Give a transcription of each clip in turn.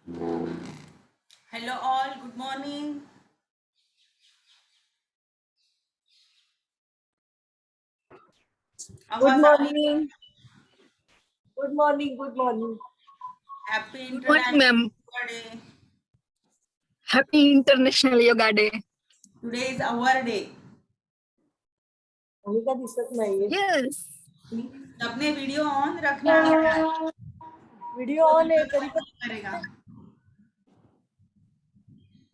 Hello all, good morning. Good आवाज आ रही है? morning. Good morning. Good morning. Happy Good morning, International ma'am. Yoga Day. Happy International Yoga Day. Today is our day. अभी का दिसत नाहीये. Yes. सबने video on रखना है. वीडियो ऑन है तरी पण करेगा.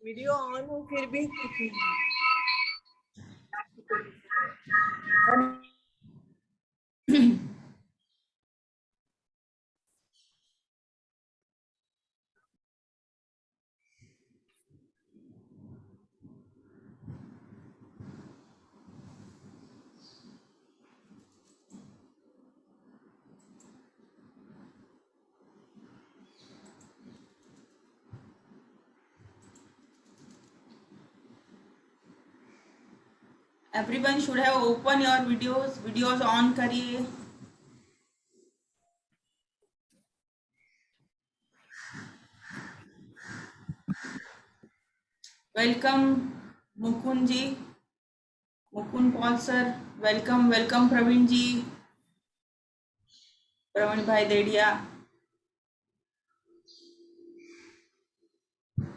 वीडियो ऑन हो फिर भी Everyone should have open your videos. Videos on करिए. Welcome Mukund ji. Mukund Paul sir. Welcome Praveen ji. Praveen भाई Dedia.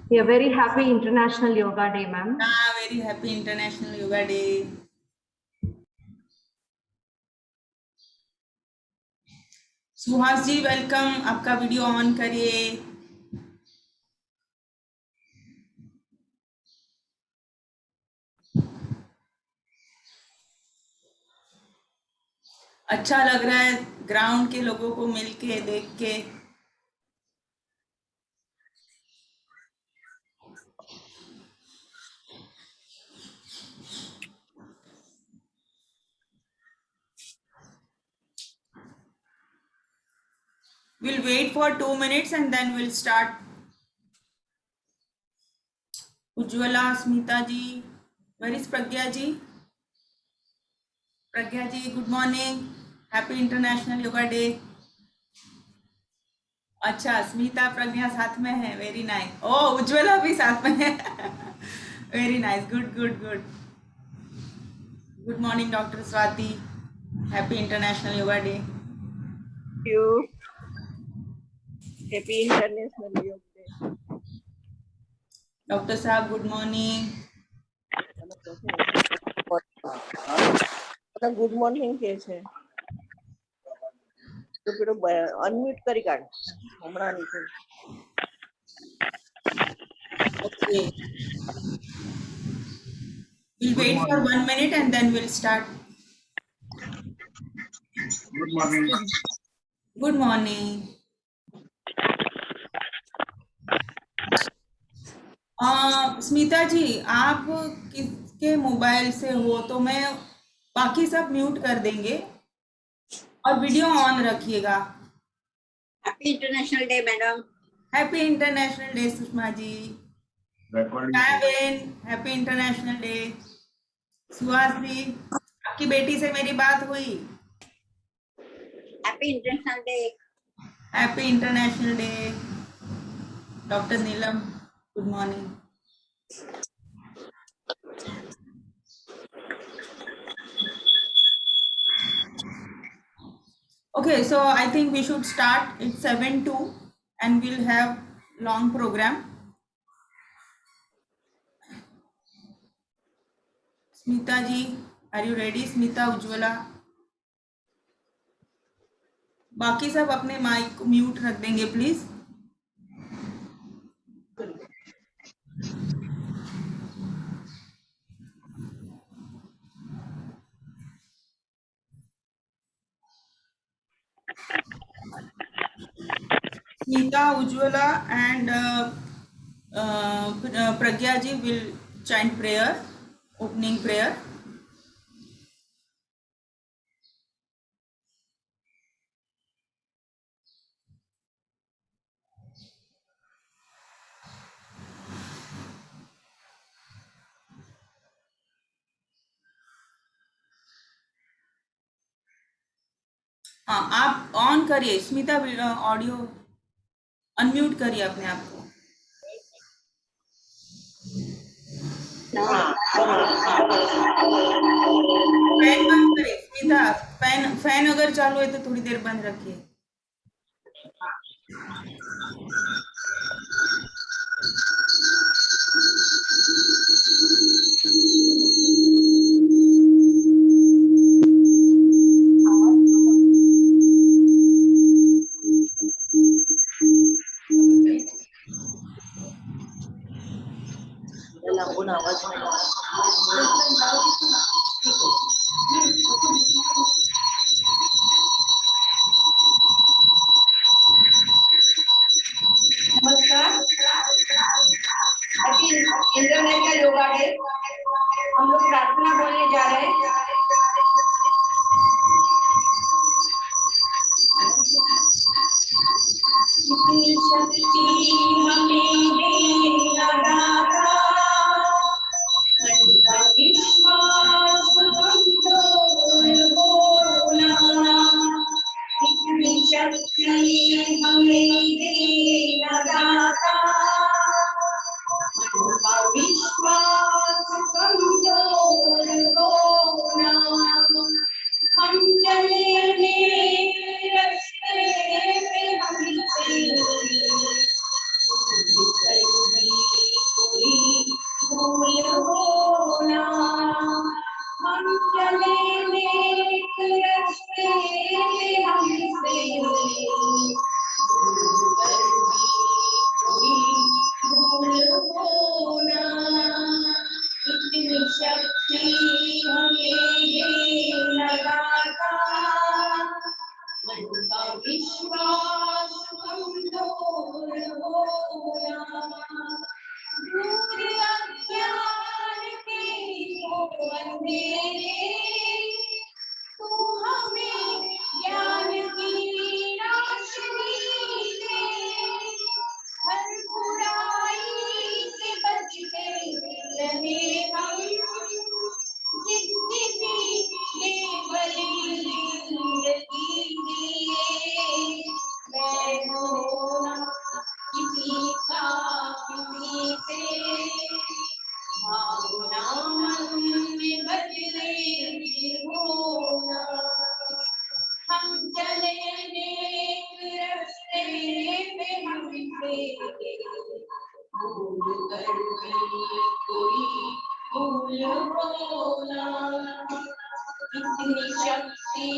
A very happy International Yoga Day, ma'am. Very happy International Yoga Day. Suhas ji welcome. आपका वीडियो ऑन करिए. अच्छा लग रहा है ग्राउंड के लोगों को मिलके देख के. We'll wait for 2 minutes and then we'll start. Ujjwala, Smita ji, where is Pragya ji? Pragya ji, good morning. Happy International Yoga Day. अच्छा स्मिता प्रज्ञा साथ में है. Very nice. ओ उज्ज्वला भी साथ में है. Very nice. Good good good. Good morning doctor Swati. Happy international yoga day. you. Happy International Yoga Day. Doctor साहब good morning. Good morning के છે તો પેલો અનમ્યુટ કરી કાઢ હમણાં નહીં. Okay. We'll wait for 1 minute and then we'll start. Good morning. Good morning. Smita जी आप किसके मोबाइल से हो तो मैं बाकी सब म्यूट कर देंगे और वीडियो ऑन रखिएगा. Happy international day madam. Happy international day Sushma ji. Recording. Happy international day. Suhas ji आपकी बेटी से मेरी बात हुई. Happy international day. Happy international day. Doctor Neelam good morning. Okay, so I think we should start. It's 7:02 and we'll have long program. Smita ji, are you ready? Smita, Ujjwala. बाकी सब अपने mic को म्यूट रख देंगे please. Smita, Ujjwala and Pragya ji will chant prayer, opening prayer. हाँ आप on करिए Smita audio unmute करिए अपने आप को। फैन बंद करिए स्मिता, फैन अगर चालू है तो थोड़ी देर बंद रखिए। लांबून आवाज नाही. नमस्कार, हैप्पी इंटरनेशनल योगा डे। हम लोग प्रार्थना बोलने जा रहे हैं। इतनी शक्ति हमें देना दाता, सबका विश्वास कमजोर होना। इतनी शक्ति हमें देना दाता, सबका विश्वास कमजोर होना। हम चले नेक रास्ते पे हमसे कोई भूल होना। हम चले नेक रास्ते पे हमसे कोई भूल होना। इतनी शक्ति हमें ये लगाता, मन का विश्वास कमजोर होना। दूर अज्ञान के वो अंधेरे, तू हमें ज्ञान की रोशनी दे। हर बुराई से बचते रहे हम, जिंदगी ये बड़ी जिंदगी जिए। मैं होना किसी का किसी से, भावना मन में बदले होना। हम चले नेक रास्ते पे हमसे भूल कर भी कोई भूल होना। इतनी शक्ति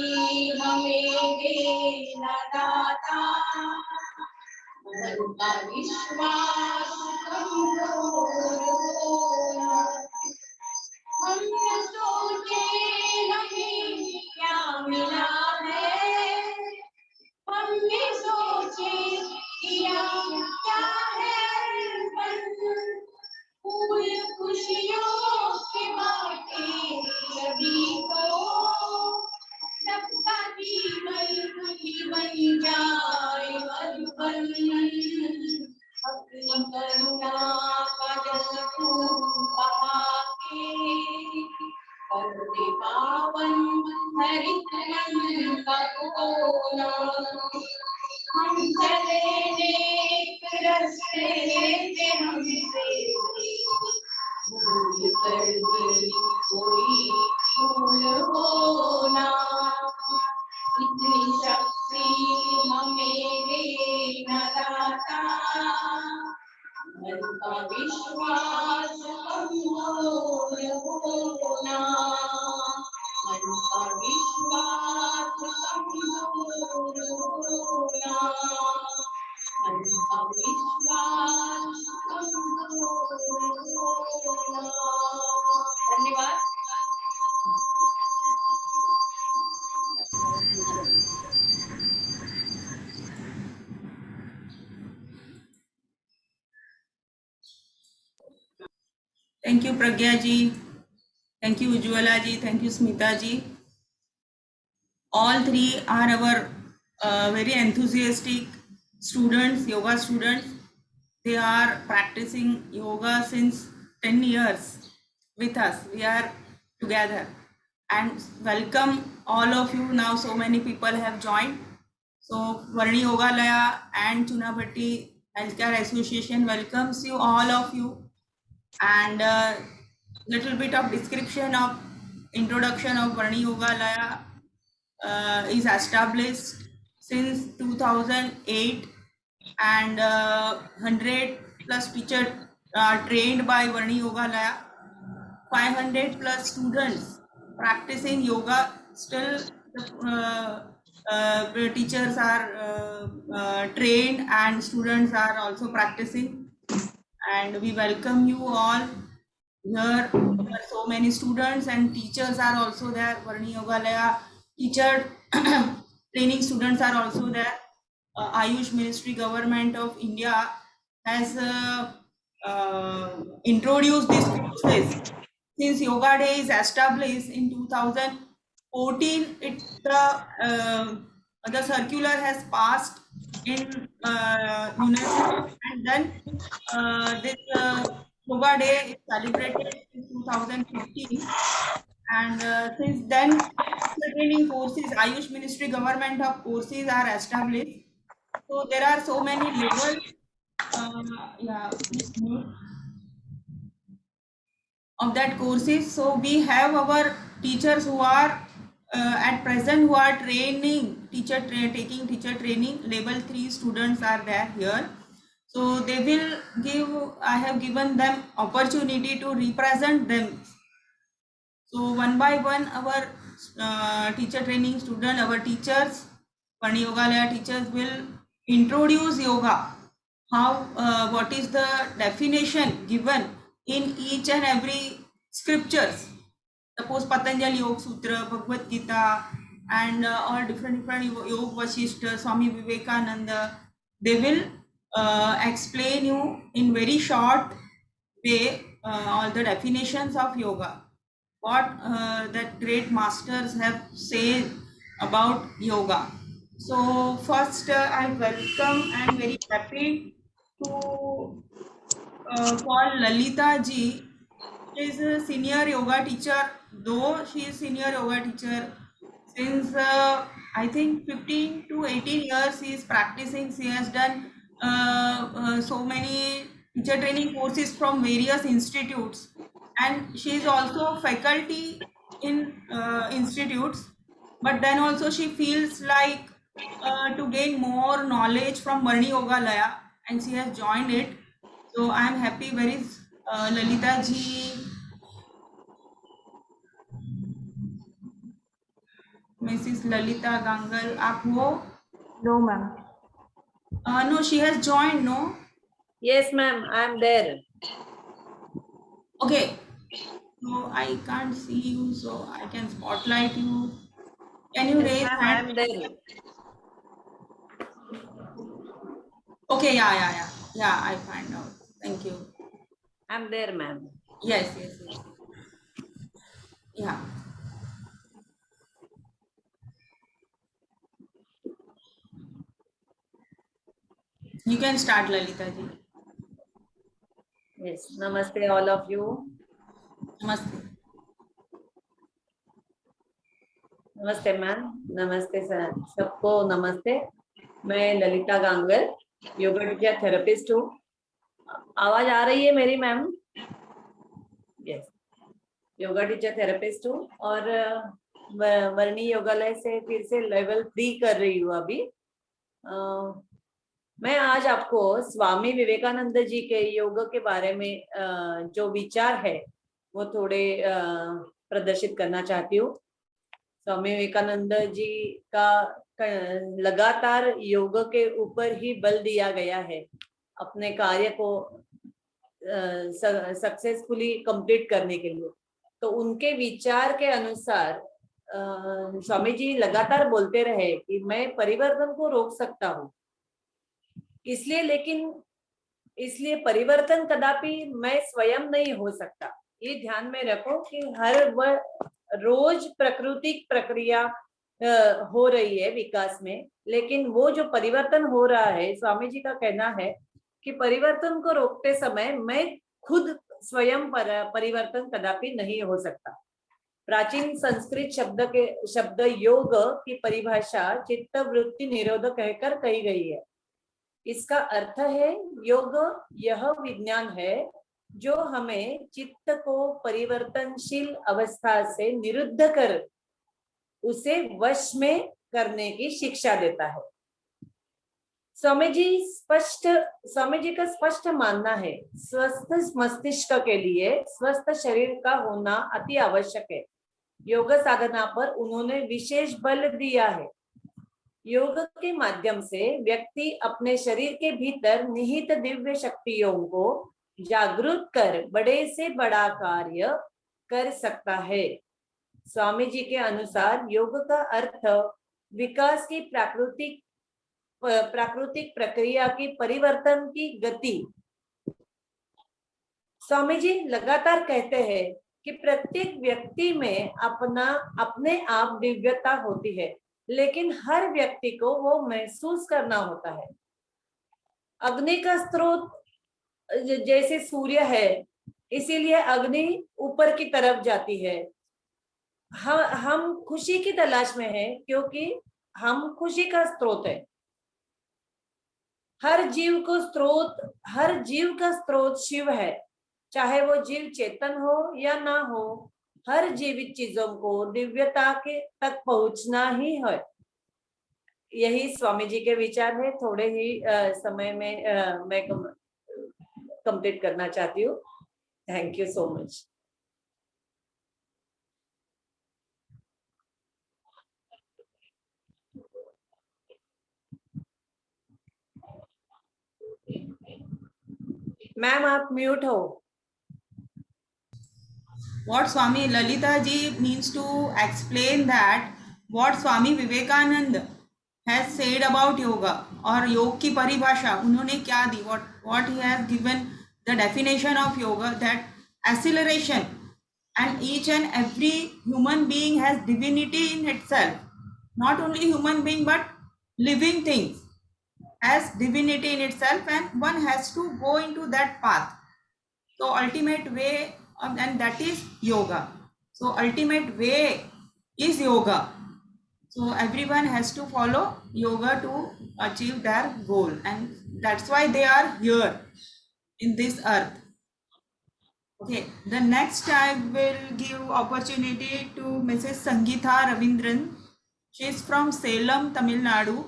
हमें देना दाता, मन का विश्वास कमजोर होना। हम न सोचे हमें क्या मिला है, हमने सोचे किया क्या है बन। फूल खुशियों के बाटे सभी को, सबका जीवन ही बन जाए मधुबन। अपनी करुणा का जल बहा के, कर दे पावन हरित मन का कोना। हम चले नेक रास्ते पे हमसे भूल कर भी कोई भूल होना। इतनी शक्ति हमें देना दाता, मन का विश्वास कमजोर होना। मन का विश्वास कमजोर होना। मन का विश्वास कमजोर होना। धन्यवाद। Thank you Pragya ji, thank you Ujwala ji, thank you Smita ji. All three are our very enthusiastic students, yoga students. They are practicing yoga since 10 years with us. We are together and welcome all of you. Now so many people have joined. So Varni Yogalaya and Chunabhatti Healthcare Association welcomes you, all of you, and little bit of description of introduction of Varni Yogalaya is established since 2008, and 100 plus teachers are trained by Varni Yogalaya. 500 plus students practicing yoga. Still, the teachers are trained and students are also practicing. And we welcome you all here. There are so many students and teachers are also there. Varni Yogalaya teacher training students are also there. Ayush Ministry, Government of India has introduced these courses. Since Yoga Day is established in 2014, the circular has passed in UNESCO, and then this Yoga Day is celebrated in 2015. And since then, the training courses, Ayush Ministry, Government of courses are established. So there are so many levels. Yeah, of that courses. So we have our teachers who are at present who are training taking teacher training. Level 3 students are there here. So they will give, I have given them opportunity to represent them. So one by one our teacher training student, our teachers, Varni Yogalaya teachers will introduce yoga. How, what is the definition given in each and every scriptures. Suppose Patanjali Yoga Sutra, Bhagavad Gita, and all different Yoga Vasishtha, Swami Vivekananda, they will explain you in very short way all the definitions of yoga, what that great masters have said about yoga. So first I welcome and very happy to call Lalita ji. She is a senior yoga teacher, though she is senior yoga teacher since I think 15 to 18 years she is practicing. She has done so many teacher training courses from various institutes, and she is also faculty in institutes, but then also she feels like to gain more knowledge from Varni Yogalaya, and she has joined it. So I am happy. Where is Lalita ji? Mrs. Lalita Gangal, आप हो? No, ma'am. No, she has joined. No. Yes, ma'am, I am there. Okay. So I can't see you, so I can spotlight you. Can you Yes, raise ma'am, I hand? am there. Okay. Yeah. I find out. Thank you. I am there, ma'am. Yes. Yeah. You can start, Lalita ji. Yes, namaste all of you. Namaste. नमस्ते ma'am, नमस्ते sir, सबको नमस्ते। मैं Lalita Gangal, yoga teacher therapist हूँ। आवाज आ रही है मेरी ma'am? Yes, yoga teacher therapist हूँ और वर्णी योगालय से फिर से लेवल 3 कर रही हूँ अभी। मैं आज आपको स्वामी विवेकानंद जी के योग के बारे में जो विचार है वो थोड़े प्रदर्शित करना चाहती हूँ। स्वामी विवेकानंद जी का लगातार योग के ऊपर ही बल दिया गया है अपने कार्य को सक्सेसफुली कंप्लीट करने के लिए। तो उनके विचार के अनुसार स्वामी जी लगातार बोलते रहे कि मैं परिवर्तन को रोक सकता हूँ, इसलिए परिवर्तन कदापि मैं स्वयं नहीं हो सकता। ये ध्यान में रखो कि हर रोज प्राकृतिक प्रक्रिया हो रही है विकास में, लेकिन वो जो परिवर्तन हो रहा है, स्वामी जी का कहना है कि परिवर्तन को रोकते समय मैं खुद स्वयं परिवर्तन कदापि नहीं हो सकता। प्राचीन संस्कृत शब्द योग की परिभाषा चित्त वृत्ति निरोध कहकर कही गई है। इसका अर्थ है योग यह विज्ञान है जो हमें चित्त को परिवर्तनशील अवस्था से निरुद्ध कर उसे वश में करने की शिक्षा देता है। स्वामी जी का स्पष्ट मानना है स्वस्थ मस्तिष्क के लिए स्वस्थ शरीर का होना अति आवश्यक है। योग साधना पर उन्होंने विशेष बल दिया है। योग के माध्यम से व्यक्ति अपने शरीर के भीतर निहित दिव्य शक्तियों को जागृत कर बड़े से बड़ा कार्य कर सकता है। स्वामी जी के अनुसार योग का अर्थ विकास की प्राकृतिक प्रक्रिया की परिवर्तन की गति। स्वामी जी लगातार कहते हैं कि प्रत्येक व्यक्ति में अपने आप दिव्यता होती है, लेकिन हर व्यक्ति को वो महसूस करना होता है। अग्नि का स्रोत जैसे सूर्य है, इसीलिए अग्नि ऊपर की तरफ जाती है। हम खुशी की तलाश में हैं क्योंकि हम खुशी का स्रोत है। हर जीव का स्रोत शिव है, चाहे वो जीव चेतन हो या ना हो। हर जीवित चीजों को दिव्यता के तक पहुंचना ही है। यही स्वामी जी के विचार है। थोड़े ही समय में मैं कंप्लीट करना चाहती हूँ। Thank you so much. Ma'am आप म्यूट हो। What Swami Lalita ji means to explain that what Swami Vivekananda has said about yoga और योग की परिभाषा उन्होंने क्या दी, what he has given the definition of yoga, that acceleration, and each and every human being has divinity in itself. Not only human being but living things has divinity in itself, and one has to go into that path. So ultimate way and that is yoga. So ultimate way is yoga. So everyone has to follow yoga to achieve their goal, and that's why they are here in this earth. Okay, the next I will give opportunity to Mrs. Sangeetha Ravindran. She is from Salem, Tamil Nadu.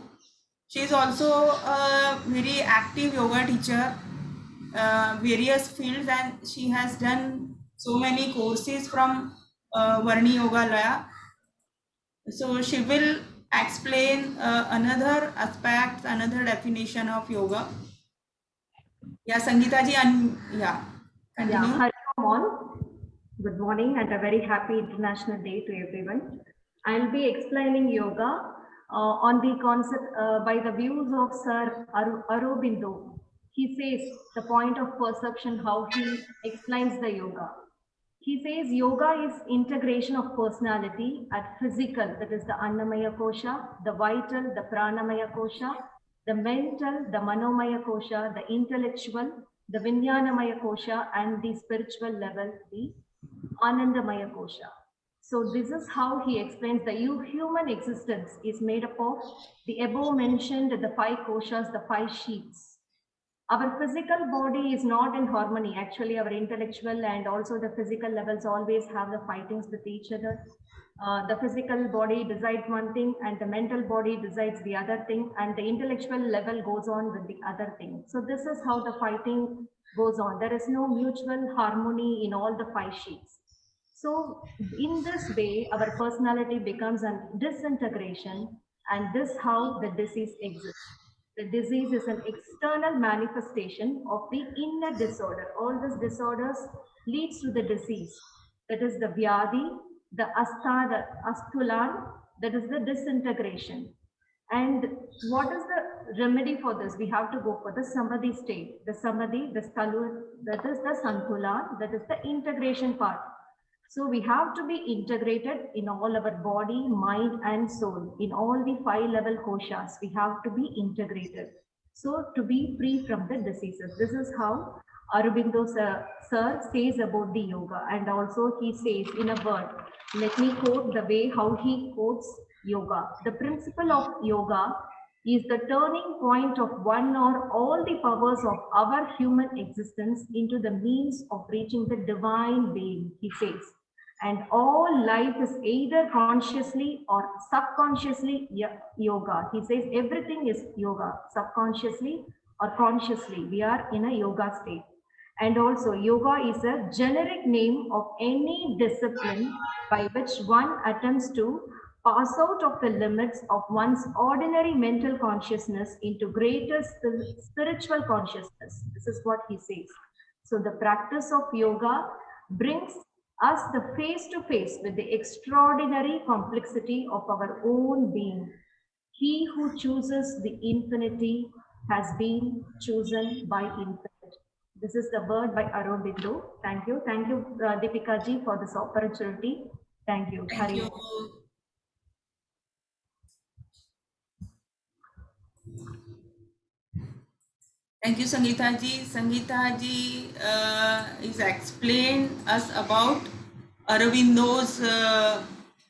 She is also a very active yoga teacher, various fields, and she has done so many courses from Varni Yogalaya. So she will explain another aspect, another definition of yoga. Yeah, Sangeeta ji, continue. Hello all. Good morning and a very happy International Day to everyone. I'll be explaining yoga on the concept by the views of Sir Aurobindo. He says the point of perception, how he explains the yoga. He says yoga is integration of personality at physical, that is the Annamaya Kosha, the vital, the Pranamaya Kosha, the mental, the Manomaya Kosha, the intellectual, the Vijnanamaya Kosha, and the spiritual level, the Anandamaya Kosha. So this is how he explains the human existence is made up of the above mentioned the 5 koshas, the 5 sheets. Our physical body is not in harmony. Actually, our intellectual and also the physical levels always have the fightings with each other. The physical body decides one thing and the mental body decides the other thing, and the intellectual level goes on with the other thing. So this is how the fighting goes on. There is no mutual harmony in all the 5 sheets. So in this way, our personality becomes a disintegration, and this is how the disease exists. The disease is an external manifestation of the inner disorder. All these disorders leads to the disease. That is the vyadi, the astulan, that is the disintegration. And what is the remedy for this? We have to go for the samadhi state. The samadhi, the stalu, that is the santulan, that is the integration part. So we have to be integrated in all our body, mind, and soul. In all the 5 level koshas, we have to be integrated. So to be free from the diseases. This is how Aurobindo sir says about the yoga, and also he says in a word, let me quote the way how he quotes yoga. The principle of yoga is the turning point of one or all the powers of our human existence into the means of reaching the divine being, he says. And all life is either consciously or subconsciously yoga. He says everything is yoga, subconsciously or consciously. We are in a yoga state. And also yoga is a generic name of any discipline by which one attempts to pass out of the limits of one's ordinary mental consciousness into greater spiritual consciousness. This is what he says. So the practice of yoga brings us the face to face with the extraordinary complexity of our own being. He who chooses the infinity has been chosen by infinite. This is the word by Aurobindo. Thank you. Thank you, Deepika ji, for this opportunity. Thank you. Thank you. Thank you, Sangeeta ji. Sangeeta ji is explained us about Aurobindo's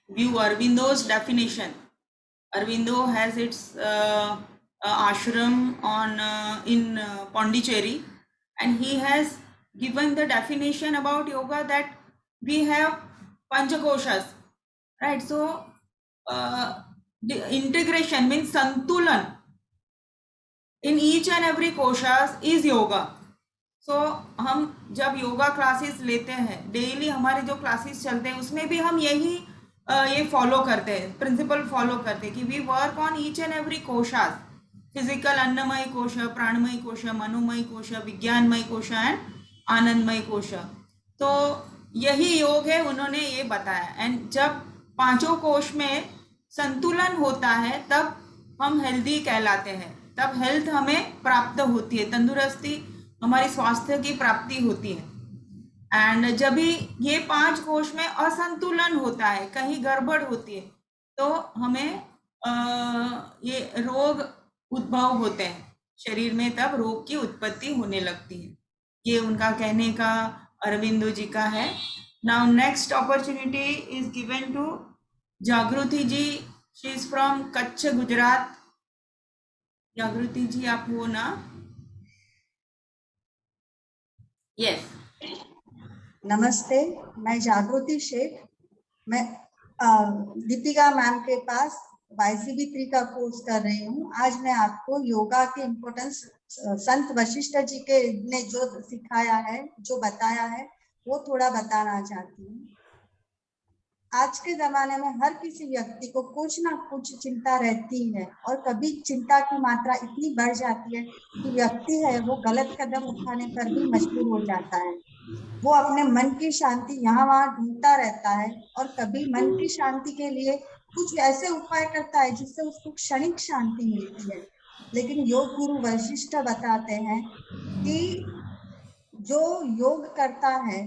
view, Aurobindo's definition. Aurobindo has its ashram on in Pondicherry, and he has given the definition about yoga that we have panchakoshas, right? So the integration means santulan in each and every koshas is yoga. So हम जब yoga classes लेते हैं, daily हमारे जो classes चलते हैं उसमें भी हम यही ये फॉलो करते हैं, प्रिंसिपल फॉलो करते हैं कि we work on each and every koshas, physical annamaya kosha, प्राणमय कोश, मनोमय कोश, विज्ञानमय कोश एंड आनंदमय कोश. तो यही योग है, उन्होंने ये बताया. एंड जब पांचों कोश में संतुलन होता है तब हम हेल्दी कहलाते हैं, तब हेल्थ हमें प्राप्त होती है, तंदुरुस्ती हमारी स्वास्थ्य की प्राप्ति होती है. एंड जब भी ये पांच कोश में असंतुलन होता है, कहीं गड़बड़ होती है, तो हमें ये रोग उद्भव होते हैं शरीर में, तब रोग की उत्पत्ति होने लगती है. ये उनका कहने का अरविंदो जी का है. Now next opportunity is given to Jagriti ji. She is from Kutch, Gujarat. Jagriti ji आप हो ना? यस. नमस्ते, मैं जागृति शेख. मैं दीपिका मैम के पास YCB 3 का कोर्स कर रही हूँ. आज मैं आपको योगा के इम्पोर्टेंस संत वशिष्ठ जी के ने जो सिखाया है, जो बताया है, वो थोड़ा बताना चाहती हूँ. आज के जमाने में हर किसी व्यक्ति को कुछ ना कुछ चिंता रहती है, और कभी चिंता की मात्रा इतनी बढ़ जाती है कि व्यक्ति है वो गलत कदम उठाने पर भी मजबूर हो जाता है. वो अपने मन की शांति यहाँ वहाँ ढूंढता रहता है, और कभी मन की शांति के लिए कुछ ऐसे उपाय करता है जिससे उसको क्षणिक शांति मिलती है. लेकिन योग गुरु वशिष्ठ बताते हैं कि जो योग करता है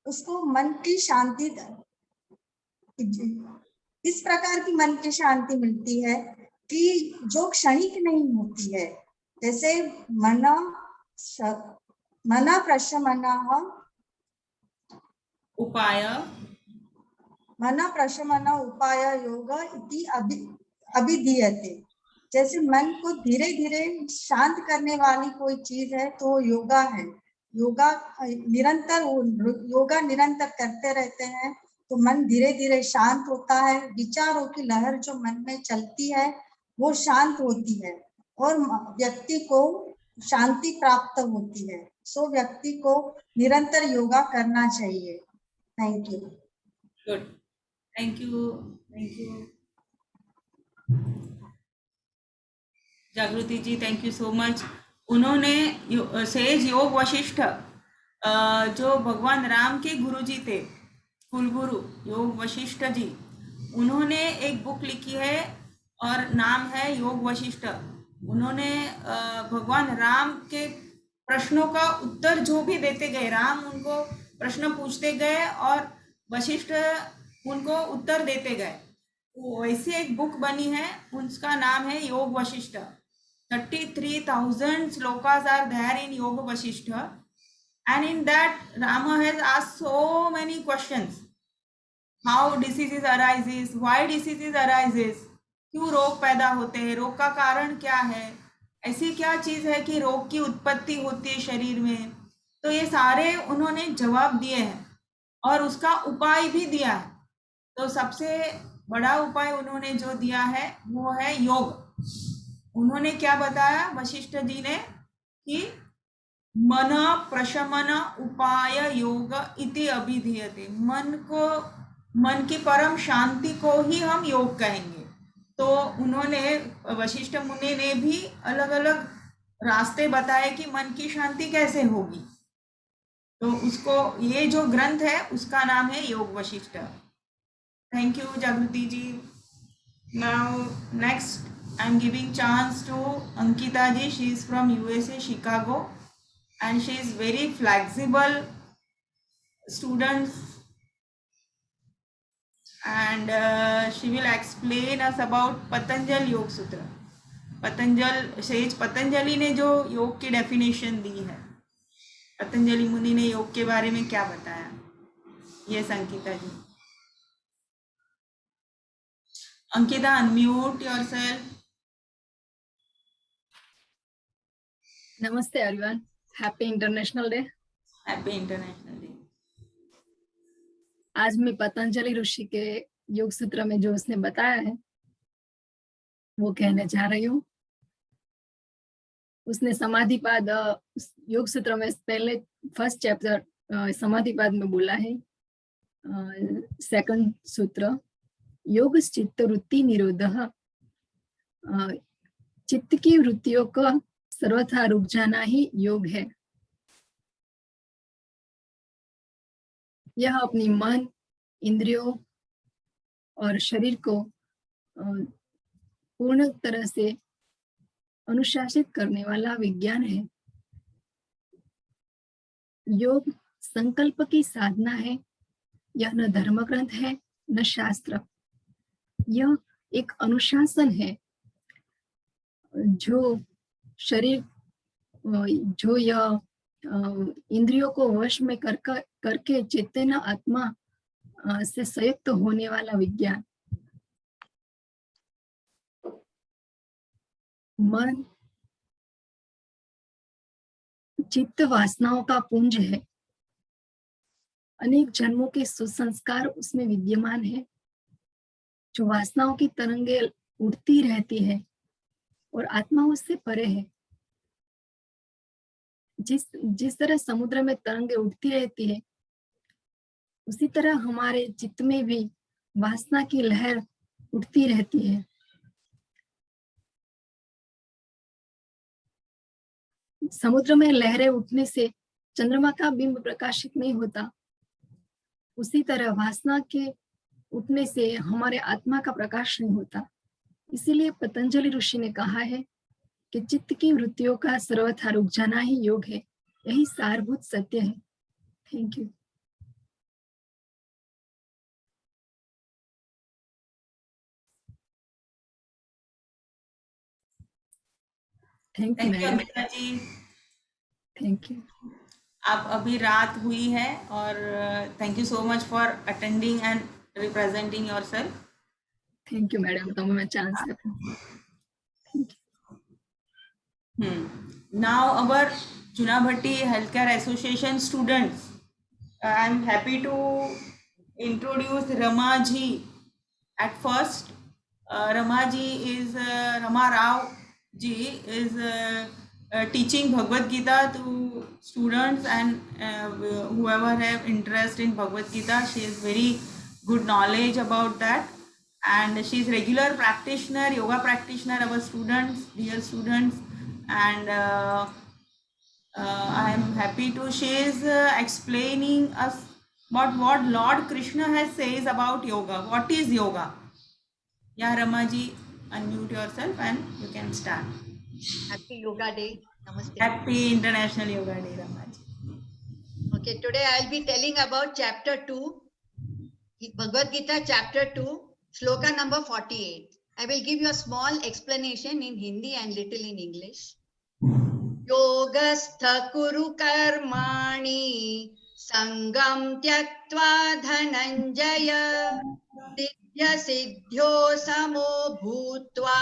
उसको मन की शांति, इस प्रकार की मन की शांति मिलती है कि जो क्षणिक नहीं होती है. जैसे मना प्रशमनः उपाय योग इति अभिधीयते. जैसे मन को धीरे धीरे शांत करने वाली कोई चीज है तो योगा है. योगा निरंतर करते रहते हैं तो मन धीरे धीरे शांत होता है. विचारों की लहर जो मन में चलती है वो शांत होती है, और व्यक्ति को शांति प्राप्त होती है. सो व्यक्ति को निरंतर योगा करना चाहिए. Thank you. Good, thank you. Jagriti ji, thank you so much. उन्होंने सेज योग वशिष्ठ, जो भगवान राम के गुरु जी थे, कुलगुरु योग वशिष्ठ जी, उन्होंने एक बुक लिखी है और नाम है योग वशिष्ठ. उन्होंने भगवान राम के प्रश्नों का उत्तर जो भी देते गए, राम उनको प्रश्न पूछते गए और वशिष्ठ उनको उत्तर देते गए. वैसी एक बुक बनी है, उसका नाम है Yoga Vasistha. 33,000 shlokas are there in Yoga Vasistha. and in that Rama has asked so many questions. How diseases arises, why diseases arises, क्यों रोग पैदा होते हैं, रोग का कारण क्या है, ऐसी क्या चीज है कि रोग की उत्पत्ति होती है शरीर में. तो ये सारे उन्होंने जवाब दिए हैं और उसका उपाय भी दिया है. तो सबसे बड़ा उपाय उन्होंने जो दिया है वो है योग. उन्होंने क्या बताया वशिष्ठ जी ने कि मन प्रशमन उपाय योग इति अभिधीयते. मन की परम शांति को ही हम योग कहेंगे. तो उन्होंने वशिष्ठ मुनि ने भी अलग अलग रास्ते बताए कि मन की शांति कैसे होगी. तो उसको ये जो ग्रंथ है उसका नाम है Yoga Vashishtha. Thank you Jagriti ji. Now next I am giving chance to Ankita ji. She is from USA Chicago and she is very flexible student and she will explain us about Patanjali Yoga Sutra. Patanjali ने जो योग की डेफिनेशन दी है, पतंजलि मुनि ने योग के बारे में क्या बताया, ये Ankita ji. Ankita, unmute yourself. Namaste everyone. Happy international day. Happy international day. आज मैं पतंजलि ऋषि के योग सूत्र में जो उसने बताया है वो कहने जा रही हूँ. उसने समाधिपाद योग सूत्र में पहले फर्स्ट चैप्टर समाधिपाद में बोला है. सेकंड सूत्र योग चित्त वृत्ति निरोधः. चित्त की वृत्तियों का सर्वथा रुक जाना ही योग है. यह अपनी मन, इंद्रियों और शरीर को पूर्ण तरह से अनुशासित करने वाला विज्ञान है. योग संकल्प की साधना है. यह न धर्म ग्रंथ है न शास्त्र. यह एक अनुशासन है जो शरीर जो यह इंद्रियों को वश में करके चेतन आत्मा से संयुक्त होने वाला विज्ञान. मन चित्त वासनाओं का पुंज है. अनेक जन्मों के सुसंस्कार उसमें विद्यमान है. जो वासनाओं की तरंगे उड़ती रहती है और आत्मा उससे परे है. जिस तरह समुद्र में तरंगे उठती रहती है उसी तरह हमारे चित्त में भी वासना की लहर उठती रहती है. समुद्र में लहरें उठने से चंद्रमा का बिंब प्रकाशित नहीं होता, उसी तरह वासना के उठने से हमारे आत्मा का प्रकाश नहीं होता. इसीलिए पतंजलि ऋषि ने कहा है कि चित्त की वृत्तियों का सर्वथा रुक जाना ही योग है. यही सारभूत सत्य है. Thank you. Thank you ma'am. Amita ji. Thank you. आप अभी रात हुई है और thank you so much for attending and representing yourself. Thank you madam. तो मैं chance Now our Chunabhatti Healthcare Association students, I am happy to introduce Rama ji. At first, Rama ji is Rama Rao ji is teaching Bhagavad Gita to students and whoever have interest in Bhagavad Gita. She has very good knowledge about that, and she is regular practitioner, yoga practitioner, our students, dear students. And I am happy to, she is explaining us about what Lord Krishna has says about yoga. What is yoga? Yeah, Ramaji, unmute yourself and you can start. Happy Yoga Day. Namaste. Happy International Yoga Day, Ramaji. Okay, today I'll be telling about chapter 2, Bhagavad Gita chapter 2, sloka number 48. I will give you a small explanation in Hindi and little in English. योगस्थ कुरु कर्माणि संगं त्यक्त्वा धनञ्जय सिद्ध्यो समो भूत्वा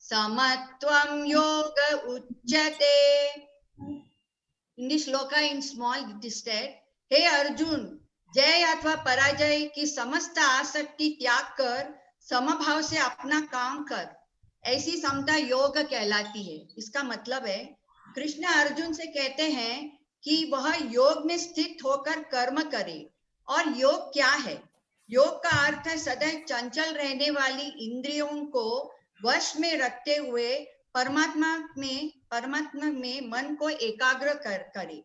समत्वं योग उच्यते. In this shloka in small it is said, हे अर्जुन, जय अथवा पराजय की समस्त आसक्ति त्याग कर समभाव से अपना काम कर, ऐसी समता योग कहलाती है. इसका मतलब है कृष्ण अर्जुन से कहते हैं कि वह योग में स्थित होकर कर्म करे. और योग क्या है? योग का अर्थ है सदैव चंचल रहने वाली इंद्रियों को वश में रखते हुए परमात्मा में मन को एकाग्र करे.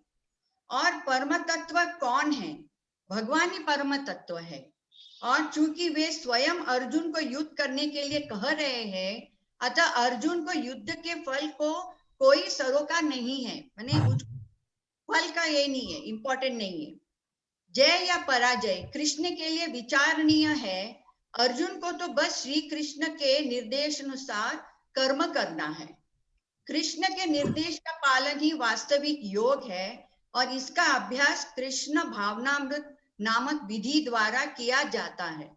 और परम तत्व कौन है? भगवान ही परम तत्व है. और चूंकि वे स्वयं अर्जुन को युद्ध करने के लिए कह रहे हैं, अतः अर्जुन को युद्ध के फल को कोई सरोकार नहीं है, माने फल का ये नहीं है, इंपॉर्टेंट नहीं है. जय या पराजय कृष्ण के लिए विचारणीय है. अर्जुन को तो बस श्री कृष्ण के निर्देश अनुसार कर्म करना है. कृष्ण के निर्देश का पालन ही वास्तविक योग है और इसका अभ्यास कृष्ण भावनामृत नामक विधि द्वारा किया जाता है.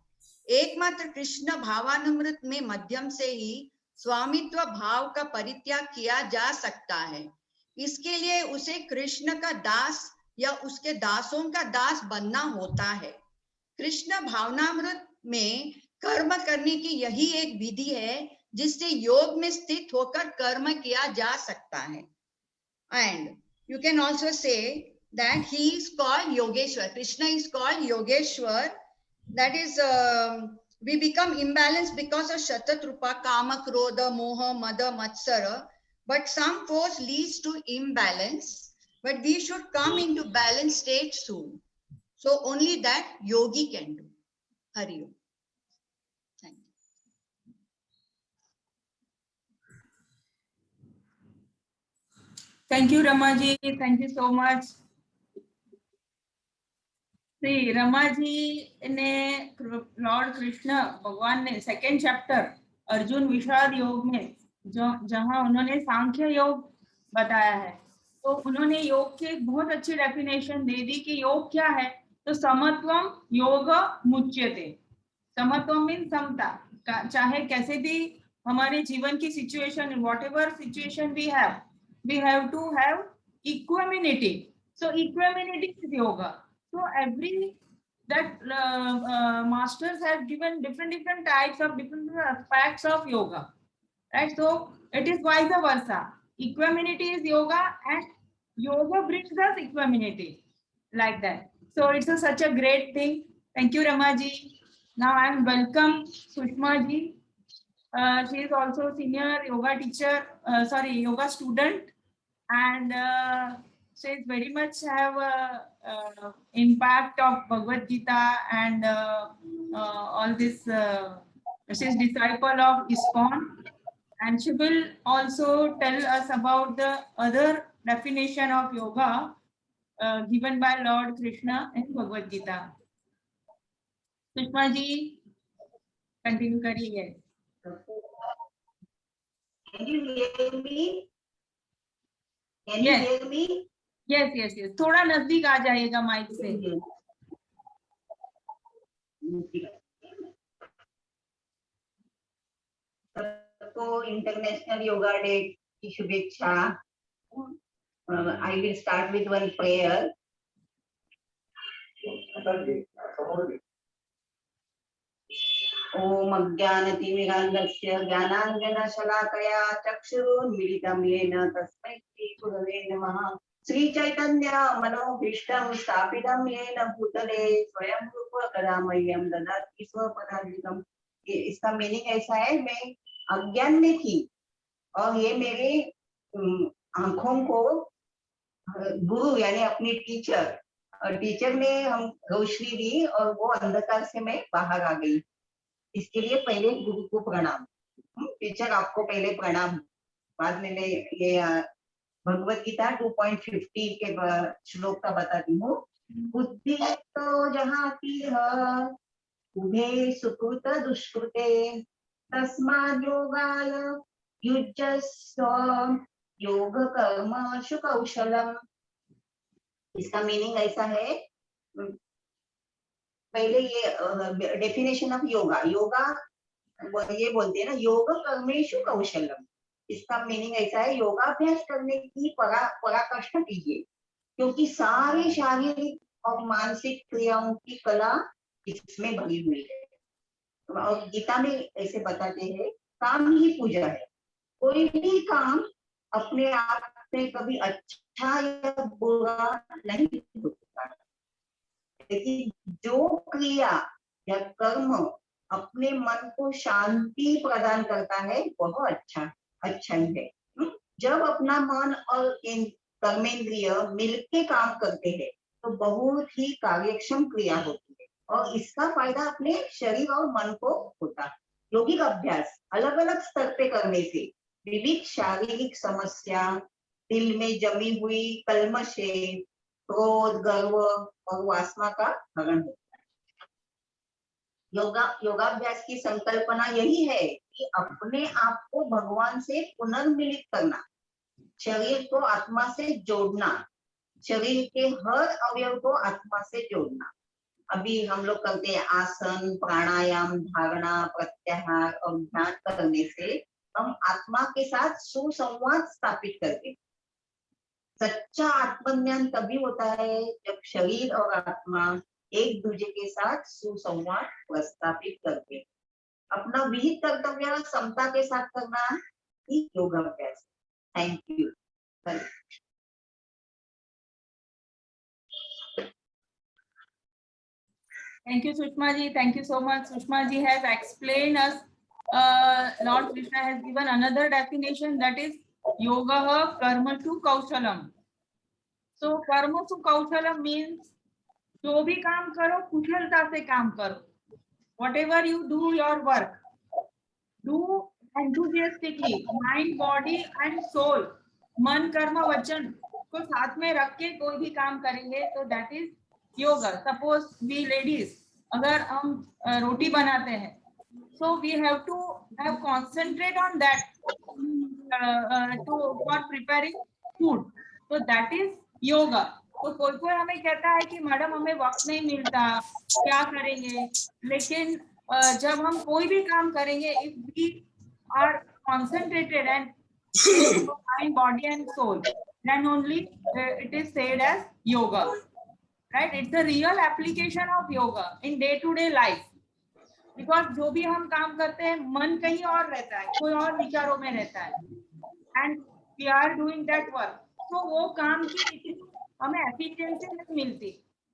एकमात्र कृष्ण भावानुमृत में माध्यम से ही स्वामित्व भाव का परित्याग किया जा सकता है. इसके लिए उसे कृष्ण का दास या उसके दासों का दास बनना होता है. कृष्ण भावनामृत में कर्म करने की यही एक विधि है जिससे योग में स्थित होकर कर्म किया जा सकता है. And you can also say that he is called Yogeshwar. Krishna is called Yogeshwar. That is, we become imbalanced because of Shatatrupa, Kama, Krodha, Moha, Mada, Matsara. But some force leads to imbalance. But we should come into balanced state soon. So only that yogi can do. Hari Om. Thank you. Thank you, Ramaji. Thank you so much. See, Ramaji ने Lord Krishna भगवान ने second chapter Arjun विषाद योग में जहां उन्होंने सांख्य योग बताया है, तो उन्होंने योग की एक बहुत अच्छी डेफिनेशन दे दी कि योग क्या है. तो समत्वम योग मुच्यते. समत्वम मीन समता. चाहे कैसे भी हमारे जीवन की situation, whatever situation we have to have equanimity. So equanimity is yoga. So every that masters have given different types of different aspects of yoga, right? So it is vice versa. Equanimity is yoga and yoga brings us equanimity, like that. So it's such a great thing. Thank you, Ramaji. Now I am welcome Sushma ji. She is also senior yoga teacher, yoga student, and she is very much have impact of Bhagavad Gita and all this. She is disciple of ISKCON, and she will also tell us about the other definition of yoga given by Lord Krishna in Bhagavad Gita. Sushma ji, continue kariye. Can you hear me? Can Yes. you hear me? Yes. थोड़ा नजदीक आ जाइएगा mic से. सबको international yoga day की शुभेच्छा. I will start with one prayer. ओम अज्ञानतिमिरान्धस्य ज्ञानाञ्जनशलाकया चक्षुरुन्मीलितं येन तस्मै श्रीगुरवे नमः. श्री चैतन्य मनोभीष्टं स्थापितं येन भूतले स्वयं रूप कदा मह्यं ददाति स्वपदान्तिकम्. इसका मीनिंग ऐसा है, मैं अज्ञान में थी और ये मेरे आंखों को गुरु यानी अपनी टीचर ने हम रोशनी दी और वो अंधकार से मैं बाहर आ गई. इसके लिए पहले गुरु को प्रणाम. टीचर आपको पहले प्रणाम. बाद में मैं ये भगवत गीता 2.50 के श्लोक का बताती हूँ. बुद्धि तो जहाँ की है उभे सुकृत दुष्कृते तस्माद् योगाय युज्यस्व योग कर्मसु कौशलम। इसका मीनिंग ऐसा है, पहले ये डेफिनेशन ऑफ योगा, योगा ये बोलते हैं ना, योग कर्मेशु कौशलम। इसका मीनिंग ऐसा है, योगाभ्यास करने की पराकाष्ठा कीजिए, क्योंकि सारी शारीरिक और मानसिक क्रियाओं की कला इसमें भरी हुई है। और गीता में ऐसे बताते हैं, काम ही पूजा है। कोई भी काम अपने आप में कभी अच्छा या बुरा नहीं होता, लेकिन जो क्रिया या कर्म अपने मन को शांति प्रदान करता है वह अच्छा ही है। जब अपना मन और कर्मेंद्रिय मिलके काम करते हैं तो बहुत ही कार्यक्षम क्रिया होती है, और इसका फायदा अपने शरीर और मन को होता है। यौगिक अभ्यास अलग अलग स्तर पे करने से विविध शारीरिक समस्या, दिल में जमी हुई कल्मशे, क्रोध, गर्व और वासना का हरण होता है। योगाभ्यास की संकल्पना यही है कि अपने आप को भगवान से पुनर्मिलित करना, शरीर को आत्मा से जोड़ना, शरीर के हर अवयव को आत्मा से जोड़ना। अभी हम लोग करते हैं आसन, प्राणायाम, धारणा, प्रत्याहार और ध्यान करने से हम आत्मा के साथ सुसंवाद स्थापित करते हैं। सच्चा आत्मज्ञान तभी होता है जब शरीर और आत्मा एक दूसरे के साथ सुसंवाद प्रस्थापित करते हैं। अपना विहित कर्तव्य समता के साथ करना ही योगाभ्यास। Thank you. Thank you, Sushma ji. Thank you so much. Sushma ji has explained us. Lord Krishna has given another definition, that is yoga karmashu kaushalam. So karmashu kaushalam means जो भी काम करो कुशलता से काम करो. Whatever you do your work, do enthusiastically, mind, body and soul, मन, कर्म, वचन को साथ में रख के कोई भी काम करेंगे तो that is yoga. Suppose we ladies अगर हम रोटी बनाते हैं, so we have to have concentrate on that for preparing food, so that is yoga. तो कोई हमें कहता है कि मैडम हमें वक्त नहीं मिलता, क्या करेंगे, लेकिन जब हम कोई भी काम करेंगे, if we are concentrated and mind, body and soul, then only it is said as yoga. Right? It's the real application of yoga in day-to-day life. Because जो भी हम काम करते हैं मन कहीं और रहता है, कोई और विचारों में रहता है, and we are doing that work. So वो काम की हमें efficiency नहीं मिलती.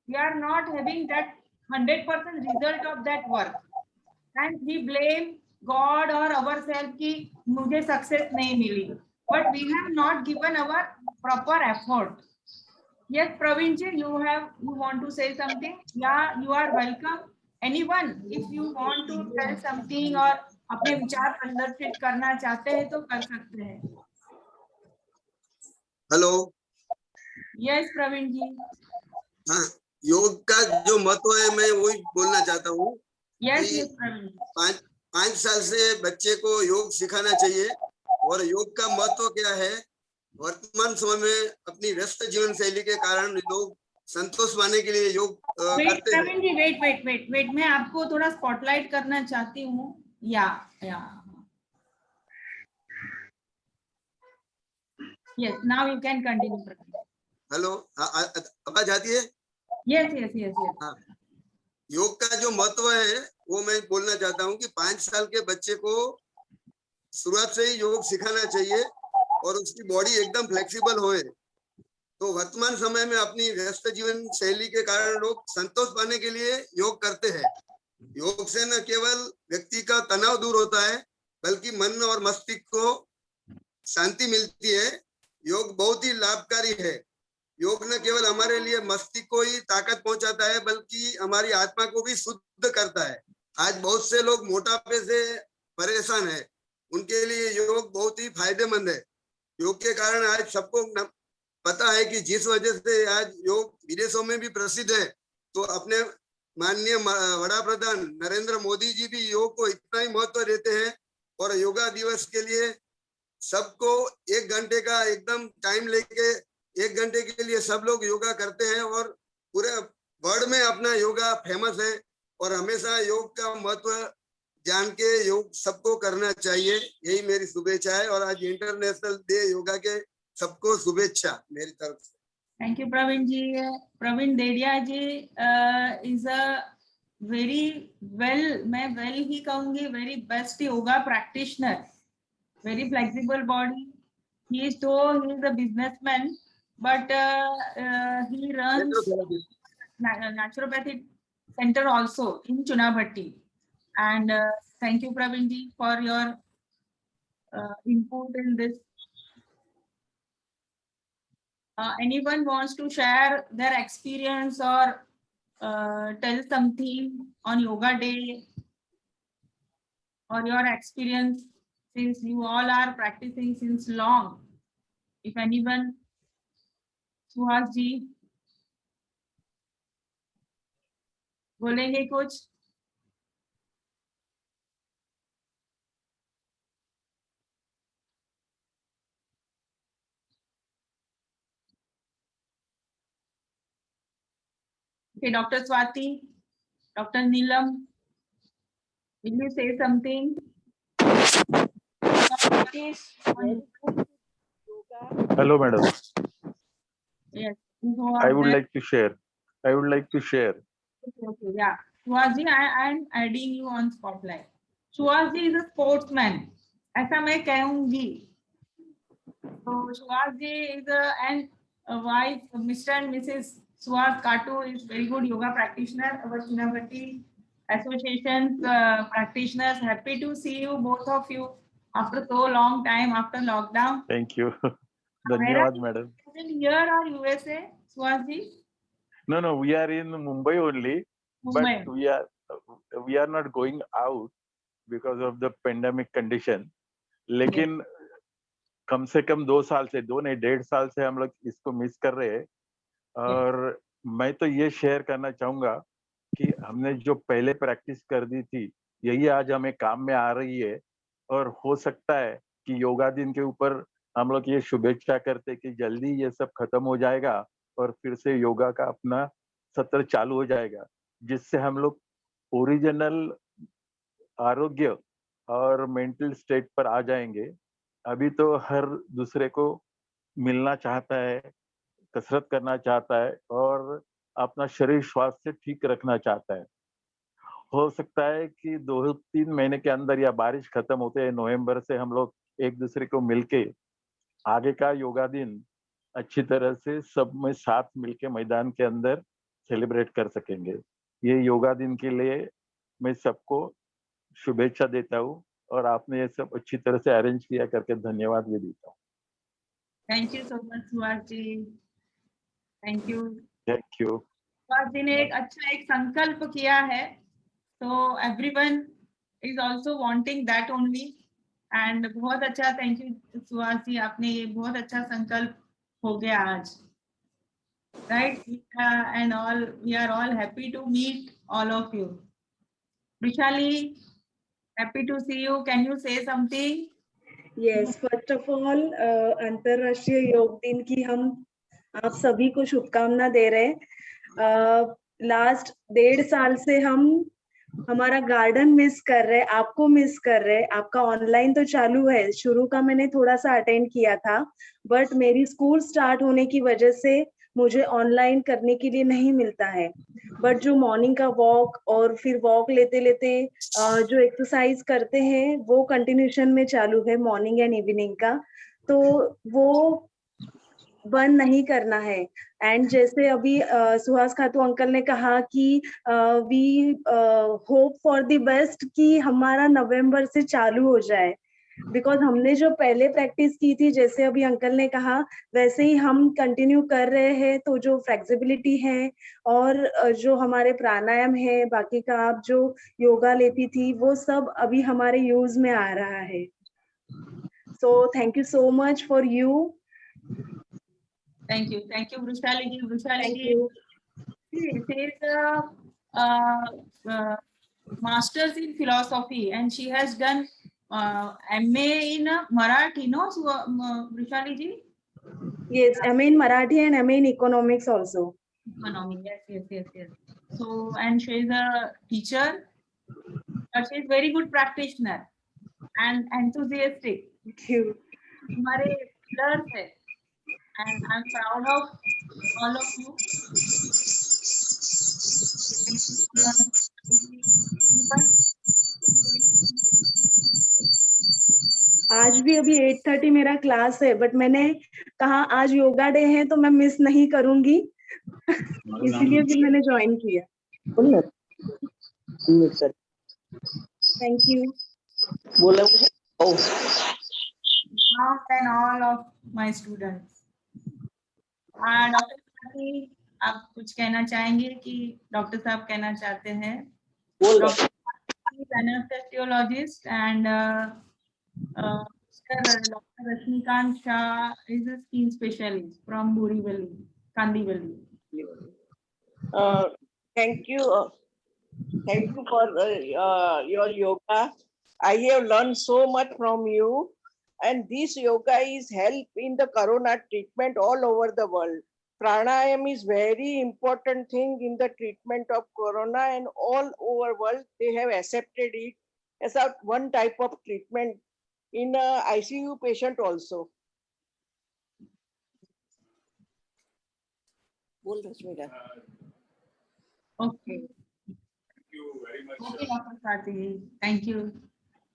We are not having that 100% result of that work, and we blame God or ourselves कि मुझे success नहीं मिली. But we have not given our proper effort. Yes, Praveen ji, you want to say something? Yeah, you are welcome. Anyone, if you want to tell something or अपने विचार प्रदर्शित करना चाहते हैं तो कर सकते हैं. हेलो. Yes, प्रवीण जी. हाँ, योग का जो महत्व है मैं वही बोलना चाहता हूँ. Yes, yes, Praveen. 5 साल से बच्चे को योग सिखाना चाहिए. और योग का महत्व क्या है, वर्तमान समय में अपनी व्यस्त जीवन शैली के कारण लोग संतोष पाने के लिए योग करते हैं. प्रवीण जी, वेट, मैं आपको थोड़ा स्पॉटलाइट करना चाहती हूँ. Yes, now you can continue. Hello, आवाज आती है? Yes. हाँ, योग का जो महत्व है वो मैं बोलना चाहता हूँ कि 5 साल के बच्चे को शुरुआत से ही योग सिखाना चाहिए और उसकी बॉडी एकदम फ्लेक्सिबल होए. तो वर्तमान समय में अपनी व्यस्त जीवन शैली के कारण लोग संतोष पाने के लिए योग करते हैं. योग से न केवल व्यक्ति का तनाव दूर होता है बल्कि मन और मस्तिष्क को शांति मिलती है. योग बहुत ही लाभकारी है. योग न केवल हमारे लिए मस्तिष्क को ही ताकत पहुंचाता है बल्कि हमारी आत्मा को भी शुद्ध करता है. आज बहुत से लोग मोटापे से परेशान है, उनके लिए योग बहुत ही फायदेमंद है. योग के कारण आज सबको पता है कि जिस वजह से आज योग विदेशों में भी प्रसिद्ध है, तो अपने माननीय वड़ा प्रधान नरेंद्र मोदी जी भी योग को इतना ही महत्व देते हैं और योगा दिवस के लिए सबको 1 घंटे का एकदम टाइम लेके 1 घंटे के लिए सब लोग योगा करते हैं और पूरे वर्ल्ड में अपना योगा फेमस है और हमेशा योग का महत्व जान के योग सबको करना चाहिए, यही मेरी शुभेच्छा है। और आज इंटरनेशनल डे योगा के सबको शुभेच्छा मेरी तरफ से। Thank you Praveen ji. Praveen Dedia ji is a very well, मैं वेल ही कहूंगी, very best yoga practitioner, very flexible body. He is a businessman, but he runs naturopathic center also in Chunabhatti. And thank you, Praveen ji, for your input in this. Anyone wants to share their experience or tell something on Yoga Day or your experience, since you all are practicing since long? If anyone, Suhas ji बोलेंगे कुछ? Okay, Dr. Swati, Dr. Neelam, will you say something? Hello, madam. Yes. I would like to share. Okay, yeah. Suhas ji, I am adding you on spotlight. Suhas ji is a sportsman. ऐसा मैं कहूँगी. So Suhas ji is and wife, Mr. and Mrs. Suhas Katu is very good yoga practitioner. Our Chunabhatti Association practitioners, happy to see you, both of you, after so long time, after lockdown. Thank you. Dhanyawad, madam. Here or USA, Suhas ji? No, we are in Mumbai only, Mumbai. but we are not going out because of the pandemic condition. लेकिन कम से कम 2 साल से, 2 नहीं 1.5 साल से हम लोग इसको मिस कर रहे हैं। और मैं तो ये शेयर करना चाहूंगा कि हमने जो पहले प्रैक्टिस कर दी थी, यही आज हमें काम में आ रही है। और हो सकता है कि योगा दिन के ऊपर हम लोग ये शुभेच्छा करते कि जल्दी ये सब खत्म हो जाएगा और फिर से योगा का अपना सत्र चालू हो जाएगा, जिससे हम लोग ओरिजिनल आरोग्य और मेंटल स्टेट पर आ जाएंगे। अभी तो हर दूसरे को मिलना चाहता है, कसरत करना चाहता है और अपना शरीर स्वास्थ्य ठीक रखना चाहता है। हो सकता है कि 2-3 महीने के अंदर या बारिश खत्म होते हैं नवंबर से हम लोग एक दूसरे को मिलके आगे का योगा दिन अच्छी तरह से सब में साथ मिलके मैदान के अंदर सेलिब्रेट कर सकेंगे। ये योगा दिन के लिए मैं सबको शुभेच्छा देता हूँ और आपने ये सब अच्छी तरह से अरेंज किया करके धन्यवाद भी देता हूँ। Thank you so much Suhas ji, thank you. Thank you. Suhas ji ने एक संकल्प किया है, तो everyone is also wanting that only, and बहुत अच्छा, थैंक यू सुहास जी, आपने ये बहुत अच्छा संकल्प हो गया आज, right? And all we are all happy to meet all of you. Vishali, happy to see you. Can you say something? Yes, first of all, अंतरराष्ट्रीय योग दिन की हम आप सभी को शुभकामना दे रहे हैं। लास्ट 1.5 साल से हम हमारा गार्डन मिस कर रहे, आपको मिस कर रहे। आपका ऑनलाइन तो चालू है, शुरू का मैंने थोड़ा सा अटेंड किया था, बट मेरी स्कूल स्टार्ट होने की वजह से मुझे ऑनलाइन करने के लिए नहीं मिलता है। बट जो मॉर्निंग का वॉक और फिर वॉक लेते लेते जो एक्सरसाइज करते हैं वो कंटिन्यूशन में चालू है, मॉर्निंग एंड इवनिंग का, तो वो बंद नहीं करना है। एंड जैसे अभी सुहास खातू अंकल ने कहा कि we hope for the best कि हमारा नवंबर से चालू हो जाए, बिकॉज हमने जो पहले प्रैक्टिस की थी, जैसे अभी अंकल ने कहा, वैसे ही हम कंटिन्यू कर रहे हैं। तो जो फ्लेक्सिबिलिटी है और जो हमारे प्राणायाम है, बाकी का आप जो योगा लेती थी, वो सब अभी हमारे यूज में आ रहा है। So thank you so much for you. Thank you Vrushali ji. Vrushali Thank ji, you. she is masters in philosophy and she has done MA in Marathi, no, Vrishali ji? Yes, MA in Marathi and MA in economics also. Economic, yes. So, and she is a teacher, but she is very good practitioner and enthusiastic. Thank you. हमारे pillars है, and I'm proud of all of you. आज भी अभी 8:30 मेरा class है, but मैंने कहा आज योगा डे है तो मैं मिस नहीं करूंगी, इसीलिए फिर मैंने ज्वाइन किया। Thank you. बोला And all of my students. Doctor Swati, आप कुछ कहना चाहेंगे कि डॉक्टर साहब कहना चाहते हैं? Doctor anesthesiologist and Dr. Rashmikant Shah is a skin specialist from Borivali, Kandivali. Thank you for your yoga. I have learned so much from you, and this yoga is help in the corona treatment all over the world. Pranayam is very important thing in the treatment of corona, and all over world they have accepted it as a one type of treatment in a ICU patient also. Okay. Thank you very much. Okay, Dr. Swati. Thank you.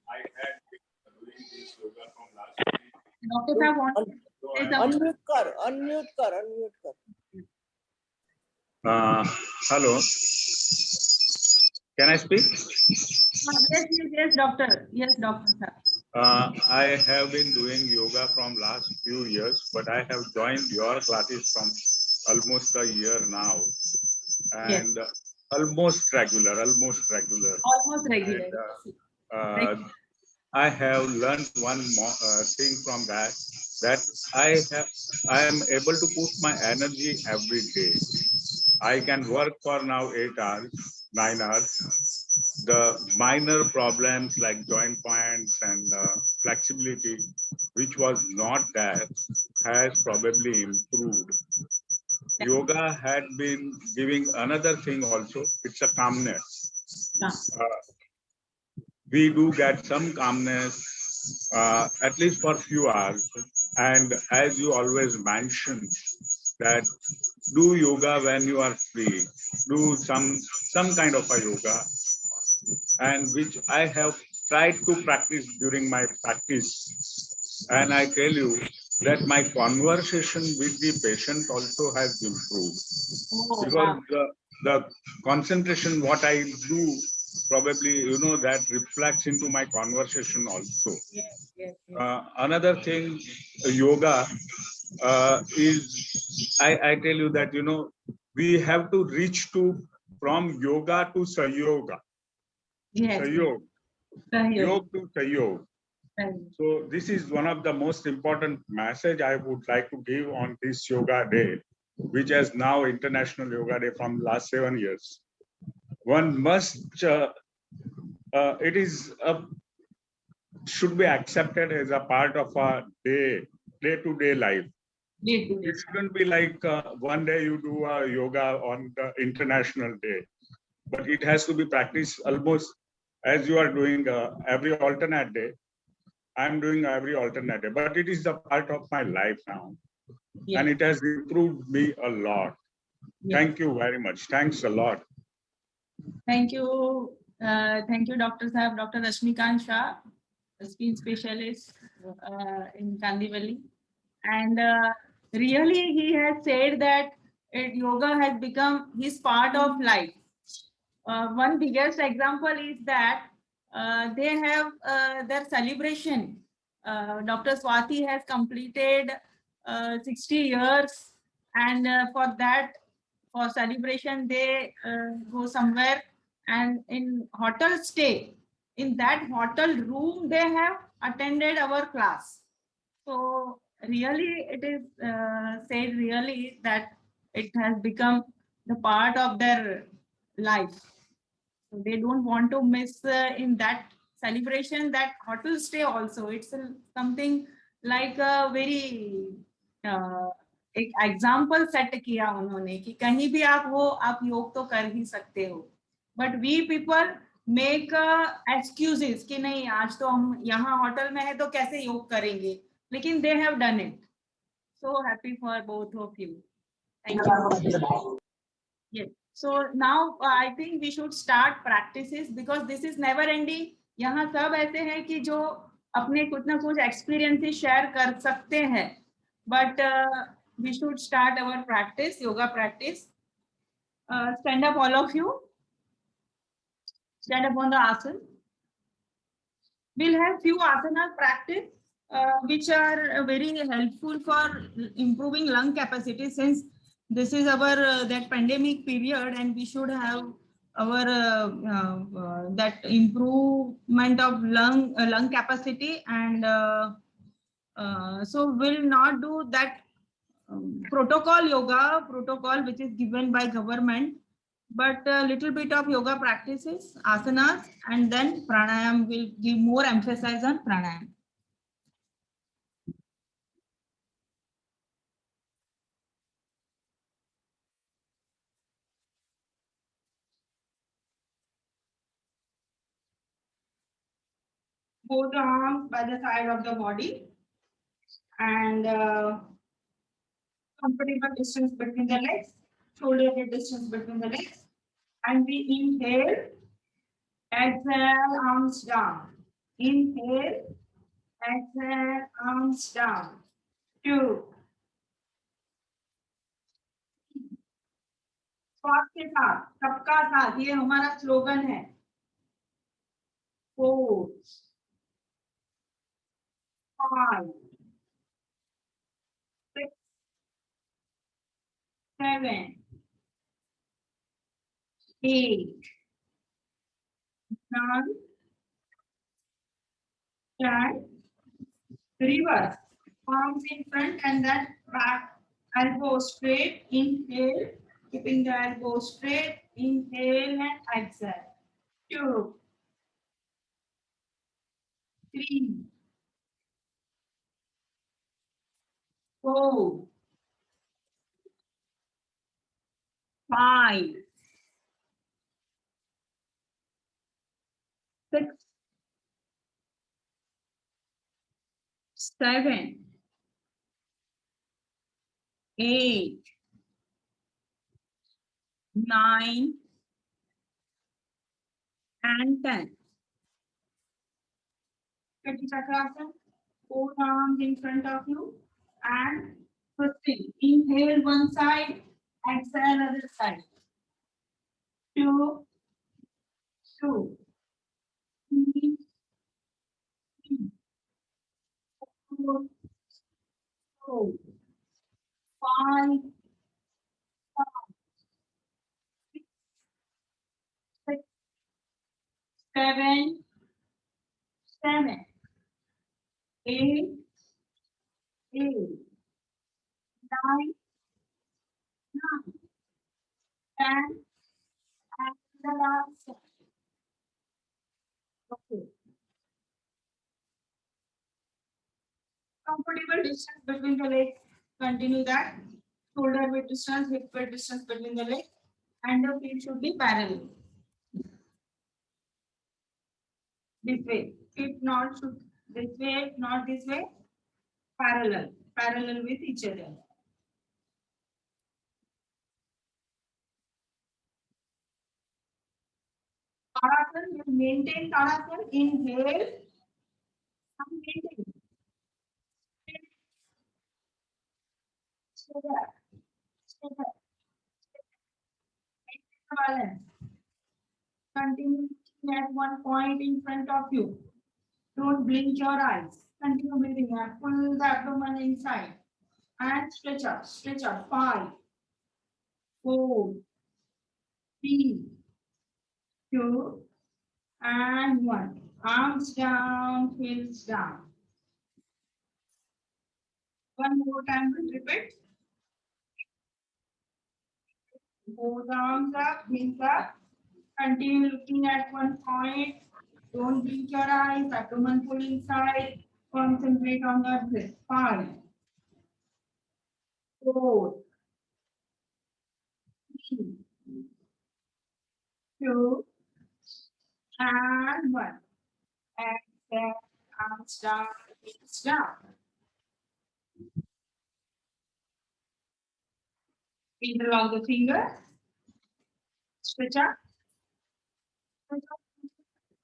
I had been doing this yoga from last week. Dr. Sahab wants to say something. Unmute kar. Hello. Can I speak? Yes, doctor. Yes, Dr. Sahab. I have been doing yoga from last few years, but I have joined your classes from almost a year now, and almost regular. Almost regular. And, I have learned one more thing from that I am able to put my energy every day. I can work for now 8 hours, 9 hours. The minor problems like joint points and flexibility, which was not there, has probably improved. Yoga had been giving another thing also. It's a calmness. We do get some calmness, at least for few hours. And as you always mention, that do yoga when you are free. Do some kind of a yoga, and which I have tried to practice during my practice. And I tell you that my conversation with the patient also has improved. Because the concentration, what I do, probably, that reflects into my conversation also. Yes. Another thing, yoga is, I tell you that, we have to reach from yoga to Sayoga. Yes. Sayog. Yog to Sayog. So this is one of the most important message I would like to give on this yoga day, which is now International Yoga Day from last 7 years. One must, it is should be accepted as a part of a day-to-day life. It shouldn't be like one day you do a yoga on the International Day, but it has to be practiced almost as you are doing every alternate day. I'm doing every alternate day, but it is a part of my life now. Yes. And it has improved me a lot. Yes. Thank you very much. Thanks a lot. Thank you, Dr. Sahab. Dr. Rashmikant Shah, a skin specialist in Kandivali. And really, he has said that yoga has become his part of life. One biggest example is that they have their celebration. Dr. Swati has completed 60 years, and for celebration, they go somewhere and in hotel stay. In that hotel room, they have attended our class. So really, it is said really that it has become the part of their life. So they don't want to miss in that celebration that hotel stay also. It's something like a very एक example set किया उन्होंने कि कहीं भी आप योग तो कर ही सकते हो, but we people make excuses कि नहीं आज तो हम यहाँ होटल में है तो कैसे योग करेंगे, लेकिन they have done it. So happy for both of you. Thank you. Yes. So now I think we should start practices because this is never ending. यहाँ सब ऐसे हैं कि जो अपने कुछ ना कुछ experiences share कर सकते हैं, but we should start our practice, yoga practice. Stand up, all of you. Stand up on the asana. We'll have few asana practice which are very helpful for improving lung capacity, since this is our that pandemic period and we should have our that improvement of lung capacity, and so we'll not do that protocol which is given by government, but a little bit of yoga practices, asanas, and then pranayam. Will give more emphasis on pranayam. Both the arms by the side of the body and comfortable distance between the legs, shoulder width distance between the legs, and we inhale, exhale, arms down. Inhale, exhale, arms down. 2. स्वाद के साथ, सबका साथ, ये हमारा slogan है. 4, 5, 6, 7, 8, 9, 10. Reverse, palms in front and then back, elbow straight. Inhale, keeping the elbow straight. Inhale and exhale. 2, 3, 4, 5, 6, 7, 8, 9, and 10. Chakrasana, 4 arms in front of you and twisting. Inhale one side, exhale other side. 2, 2, 3, 4, 4, 5, 6, 7, 7, 8, 8, 9, 9, 10, and the last one. Okay. Comfortable distance between the legs. Continue that. Shoulder width distance, hip width distance between the legs, and the feet should be parallel. This way. Feet not should this way, not this way. Parallel with each other. Tadasana, you maintain Tadasana. Inhale. Maintain. Stay there. Stay there. Maintain the balance. Continue at one point in front of you. Don't blink your eyes. Continue breathing and pull the abdomen inside. And stretch up. Stretch up. 5, 4, 3, 2, and 1. Arms down, heels down. One more time, we'll repeat. Both arms up, heels up. Continue looking at one point Don't blink your eyes. Abdomen pull inside. Concentrate on the breath. 5, 4, 3, 2, and 1. Exhale. Arms down. Knees down. Interlock the finger. Stretch up.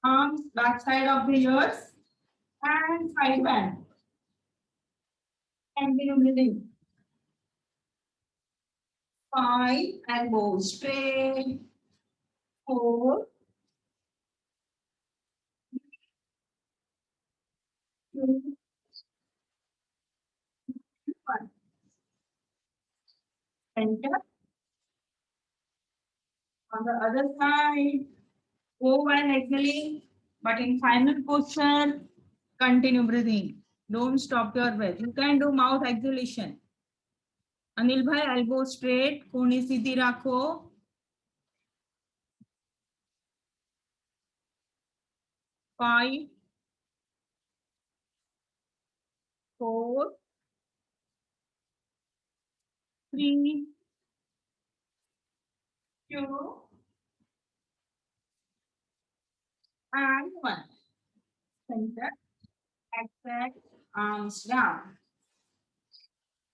Arms back side of the ears and side bend. Continue breathing. 5, elbows straight. 4, 2, 1. Center. On the other side, go while exhaling, but in final posture, continue breathing. Don't stop your breath. You can do mouth exhalation. Anil भाई elbow straight, कोहनी सीधी रखो. 5, 4, 3, 2, and 1. Center. Exhale. Arms down.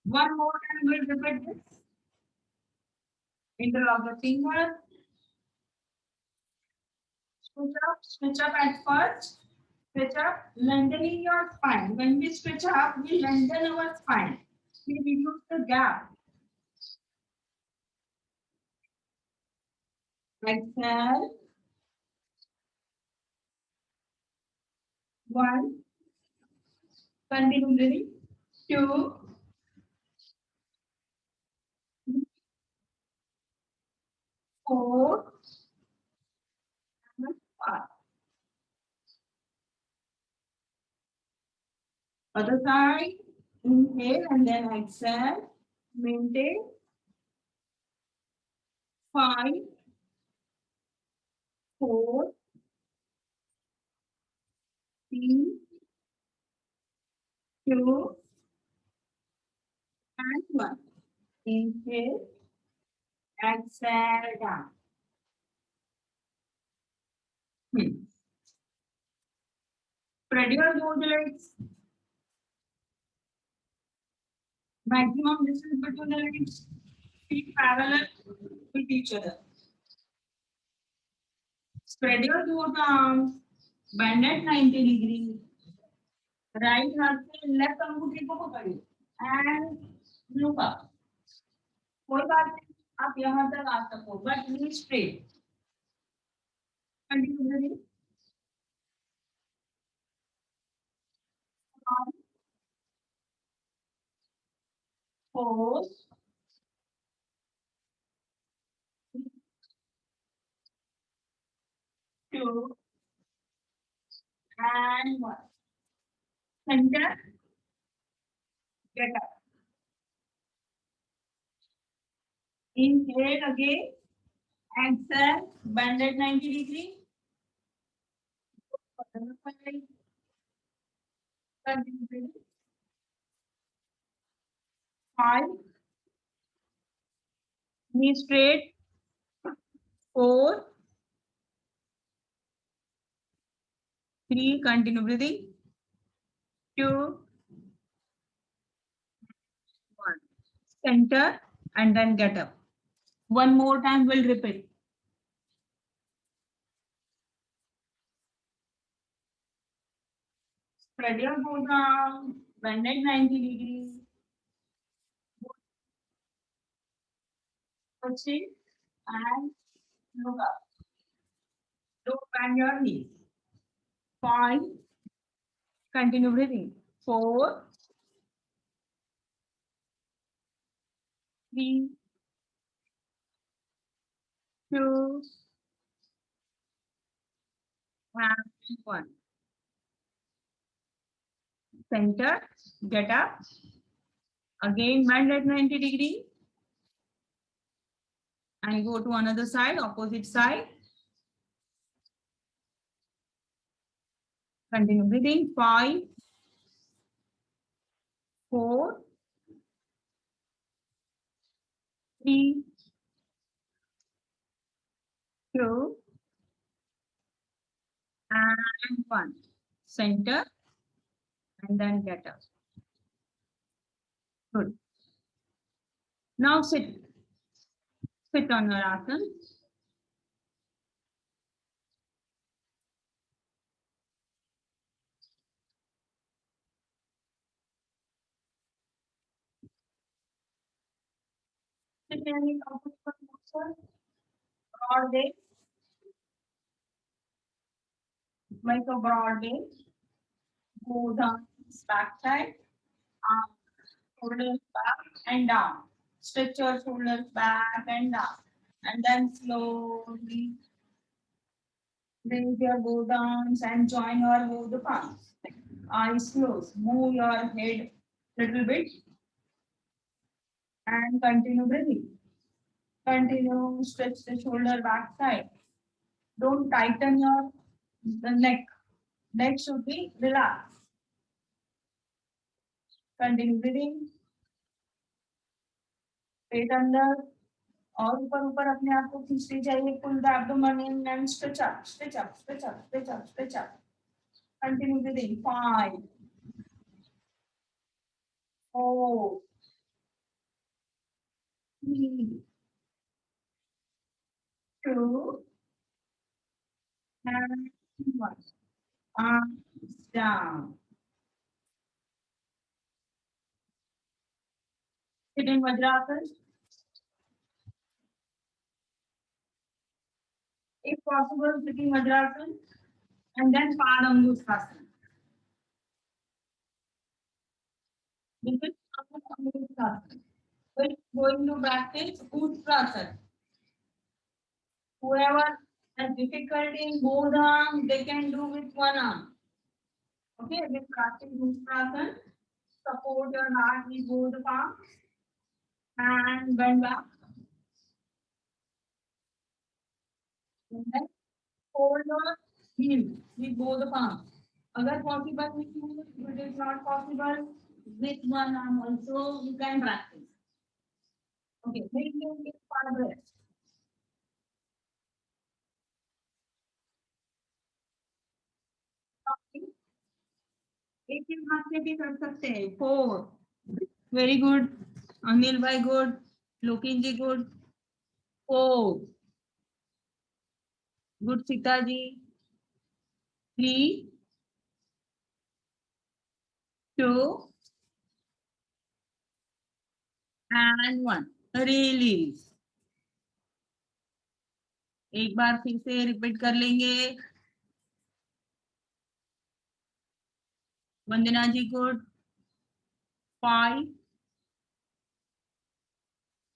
One more time, we'll repeat this. Interlock the finger. Stretch up at first. Stretch up, lengthening your spine. When we stretch up, we lengthen our spine. We reduce the gap. Exhale. 1. Continue breathing. 2. 4. And 5. Other side. Inhale and then exhale. Maintain. 5, 4, 3, 2, and 1. Inhale. Exhale down. Spread your both legs. Maximum distance between the legs. Feet parallel with each other. Spread your both arms. Bend at 90 degrees. Right हाथ से left अंगूठे को पकड़िए and look up. कोई बात नहीं, आप यहाँ तक आ सको, but knee straight. Continue breathing. 1, 4, 2, and 1. Center. Get up. Inhale again. Exhale. Bend at 90 degrees. Continue breathing. 5. Knee straight. 4, 3. Continue breathing. 2, 1. Center and then get up. One more time, we'll repeat. Spread your both arms, bend at 90 degrees. Touch it and look up. Don't bend your knees. 5. Continue breathing. 4, 3, 2, and 1. Center, get up. Again, bend at 90 degrees. And go to another side, opposite side. Continue breathing. 5, 4, 3, 2, and 1. Center and then get up. Good. Now sit. Sit on your asana. Sit any comfortable posture. Broad day. Make a broad day. Go down, back side. Shoulders back and down. Stretch your shoulders back and down. And then slowly raise your both arms and join your both palms. Eyes closed. Move your head little bit and continue breathing. Continue, stretch the shoulder back side. Don't tighten the neck. Neck should be relaxed. Continue breathing. Peट अंदर और ऊपर ऊपर अपने आप को खींचते जाइए. Pull the abdomen in and stretch up, stretch up, stretch up, stretch up, stretch up. Continue breathing. 5, 4, 3, 2, and 1. Arms down. Sit in Vajrasana. If possible, sit in Vajrasana and then Padangusthasana. This is Padangusthasana. We're going to practice Uttrasana. Whoever has difficulty in both arms, they can do with one arm. Okay, we practice Uttrasana. Support your heart with both palms and bend back. And then hold your heels with both palms. Agar possible with you, if it is not possible, with one arm also you can practice. Okay, make progress. एक हाथ से भी कर सकते हैं. 4, very good. Anil भाई good. लोकिन ji good. 4, good. Sita ji. 3, 2, and 1. Release. एक बार फिर से रिपीट कर लेंगे. वंदना जी गुड. 5.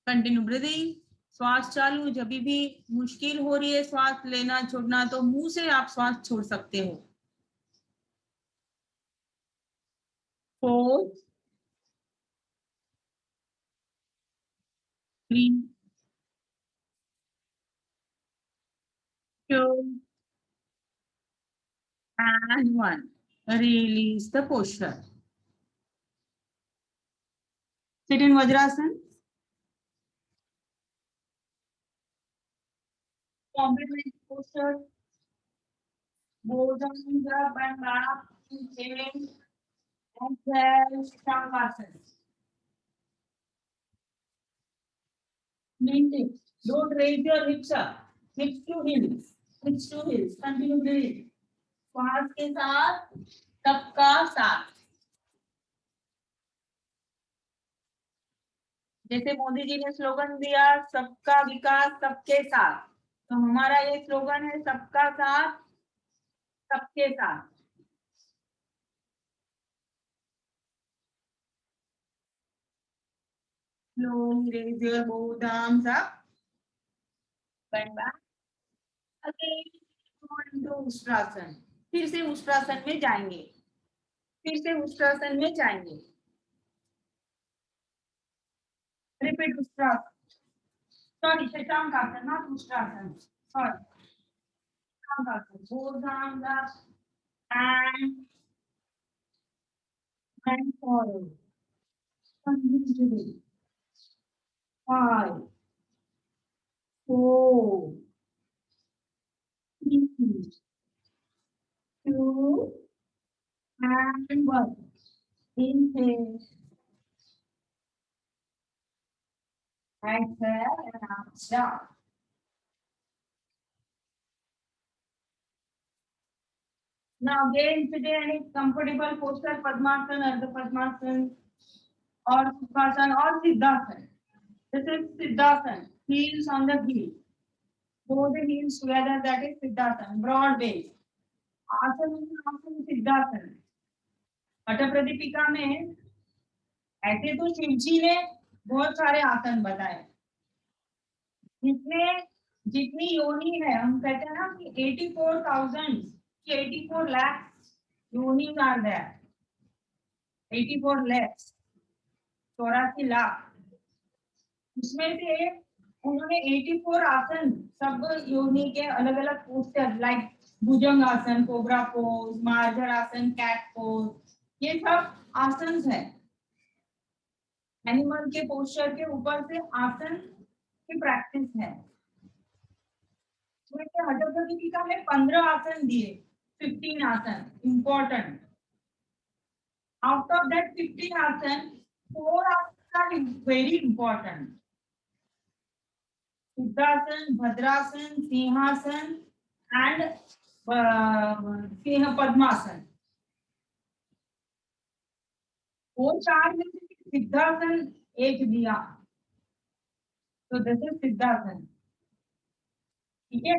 Continue breathing. श्वास चालू. जब भी मुश्किल हो रही है श्वास लेना छोड़ना तो मुंह से आप श्वास छोड़ सकते हो. 4, 3, 2, and 1. Release the posture. Sit in Vajrasana. Complement posture. Both arms up and back. Inhale. Exhale. Shavasana. Maintain. Don't raise your hips up. Hips to heels. Hips to heels. Continue breathing. श्वास के साथ सबका साथ. जैसे मोदी जी ने slogan दिया सबका विकास सबके साथ, तो हमारा ये स्लोगन है सबका साथ सबके साथ. Slowly raise your both arms up. Bend back. Again, go into Ustrasana. फिर से उष्ट्रासन में जाएंगे. फिर से उष्ट्रासन में जाएंगे. Repeat Ustrasana. Sorry, Shashankasana, not Ustrasana. Sorry. Shashankasana. Both arms up. and forward. Continue. 5, 4, 3, 2, and 1. Inhale. Exhale and out. Down. Now again today any comfortable posture, Padmasana, Ardha Padmasana, or Sukhasana or Siddhasana. This is Siddhasana. Heels on the heel. Both the heels together, that is Siddhasana. Broad base. आसन सिद्धासन। पटप्रदीपिका में ऐसे तो शिव जी ने बहुत सारे आसन बताए, जिसमें जितनी योनि है, हम कहते हैं ना कि 84 लाख योनि आर देयर, 84 लाख 84 लाख, उसमें से उन्होंने 84 आसन सब योनि के अलग अलग पोस्टर लाइक भुजंग आसन, कोबरा पोज, मार्जर आसन, कैट पोज, ये सब आसन है। एनिमल के पोस्चर के ऊपर से आसन की प्रैक्टिस है। हठयोगिका में 15 आसन दिए, 15 आसन इंपॉर्टेंट। आउट ऑफ दैट 15 आसन 4 आसन आर वेरी इंपॉर्टेंट। सिद्धासन, भद्रासन, सिंहासन एंड सिंह पद्मासन। वो 4 में से सिद्धासन एक दिया, तो दिस इज सिद्धासन। ठीक है,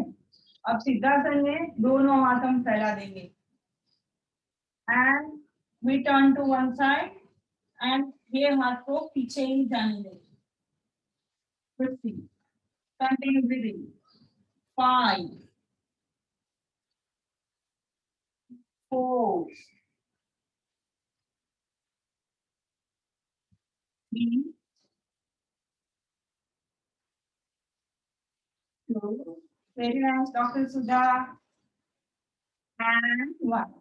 अब सिद्धासन में दोनों हाथ हम फैला देंगे and we turn to one side and ये हाथ को पीछे ही जाने देंगे। Continue breathing. 5, 4, 3, 2, very nice, Dr. Sudha, and 1.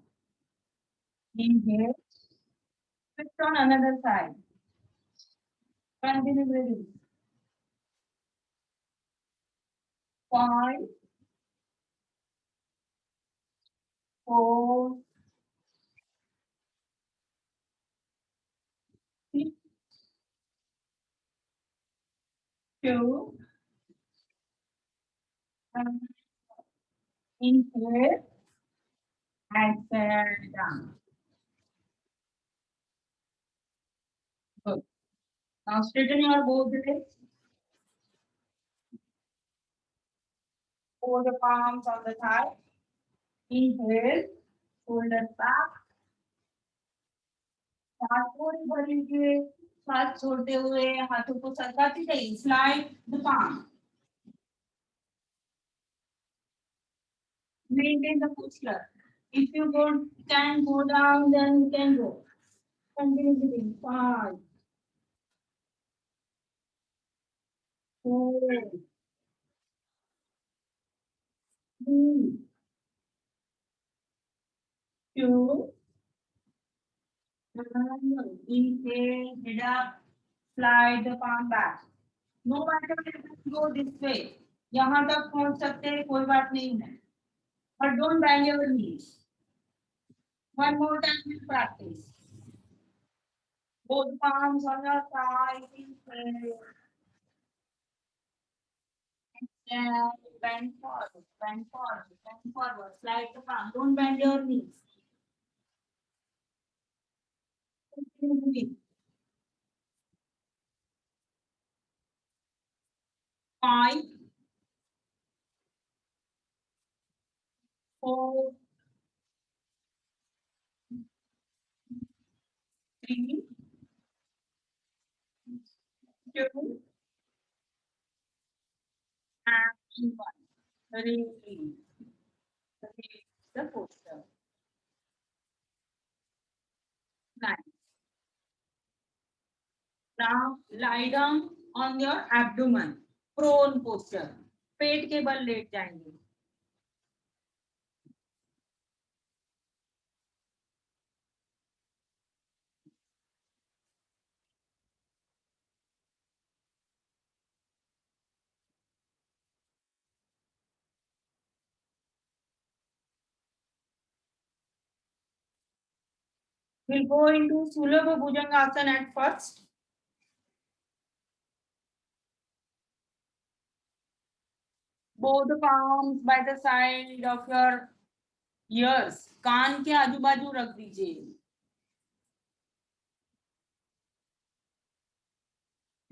Inhale, shift on another side. Continue breathing. 5, 4, 3, 2, and inhale, exhale down. Good. Now straighten your both legs. Hold the palms on the thigh. Inhale, shoulders back. सांस थोड़ी भरेंगे, सांस छोड़ते हुए हाथों को सरकाते जाइए. Slide the palm. Maintain the posture. If you can go down, then you can go. Continue breathing. 5, 4, 3, 2, 1. Inhale, head up, slide the palm back. No matter if you go this way, यहाँ तक पहुँच सकते हैं, कोई बात नहीं है. But don't bend your knees. One more time we'll practice. Both palms on your thighs. Inhale. Exhale. Bend forward, bend forward, bend forward. Slide the palm. Don't bend your knees. Continue. 5, 4, 3, 2, and 1. Release. Release the posture. Nice. Now lie down on your abdomen. Prone posture. पेट के बल late जाएंगे. We'll go into Sulabha Bhujangasana at first. Both the palms by the side of your ears. कान के आजू बाजू रख दीजिए.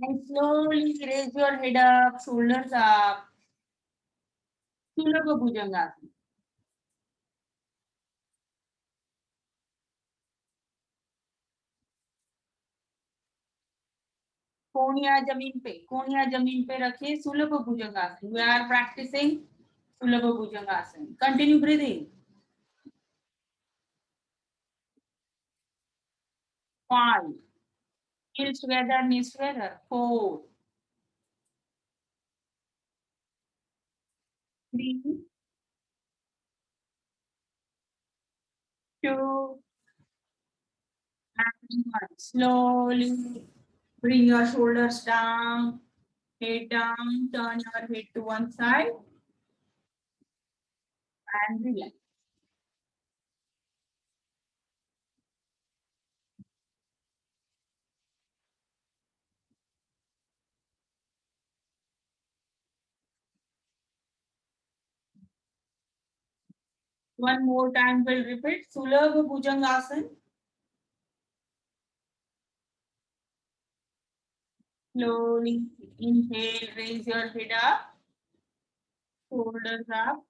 And slowly raise your head up, shoulders up. Sulabha Bhujangasana. कोनिया जमीन पे रखिए. Sulabha Bhujangasana. We are practicing Sulabha Bhujangasana. Continue breathing. 5. Heels together, knees together. 4. 3. 2. And 1. Slowly bring your shoulders down, head down, turn your head to one side and relax. One more time we'll repeat. Sulabha Bhujangasana. Slowly inhale, raise your head up, shoulders up.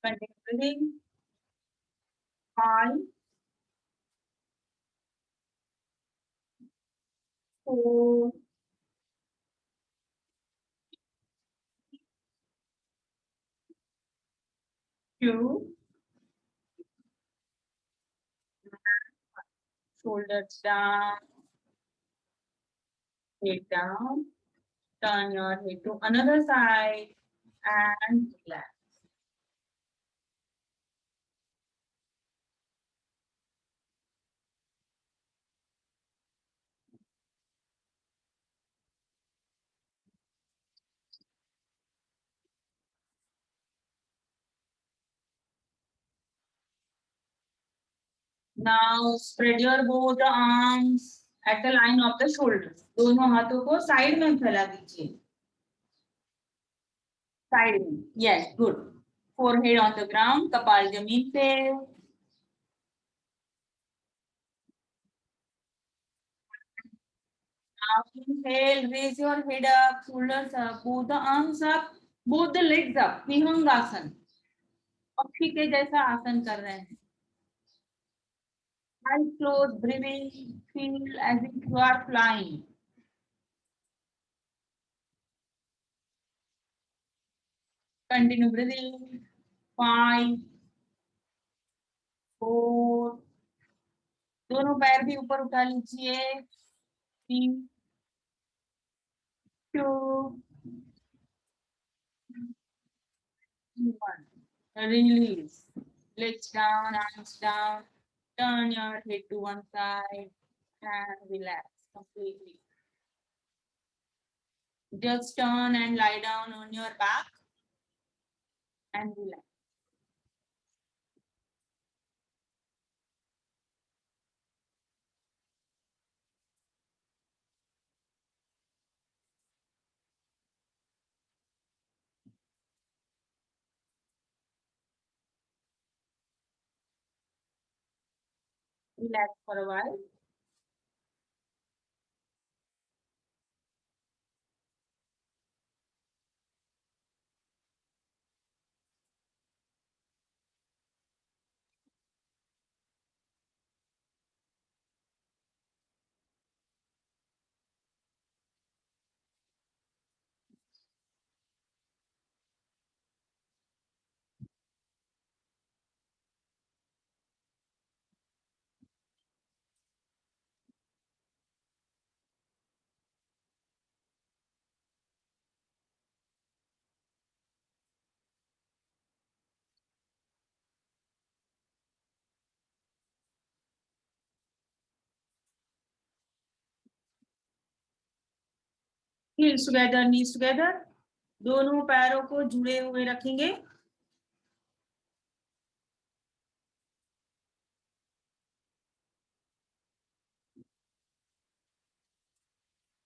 Continue breathing. 5, 4, 2, shoulders down, head down, turn your head to another side and relax. Now spread your both arms at the line of the shoulders. दोनों हाथों को side में फैला दीजिए. Side में. Yes, good. Forehead on the ground, कपाल जमीन पे. Now inhale, raise your head up, shoulders up, both the arms up, both the legs up. विहंगासन. पक्षी के जैसा आसन कर रहे हैं. Eyes closed, breathing, feel as if you are flying. Continue breathing. 5, 4. दोनों पैर भी ऊपर उठा लीजिए. 3, 2, 1. Release. Legs down, arms down. Turn your head to one side and relax completely. Just turn and lie down on your back and relax. Relax for a while. Heels together, knees together. दोनों पैरों को जुड़े हुए रखेंगे.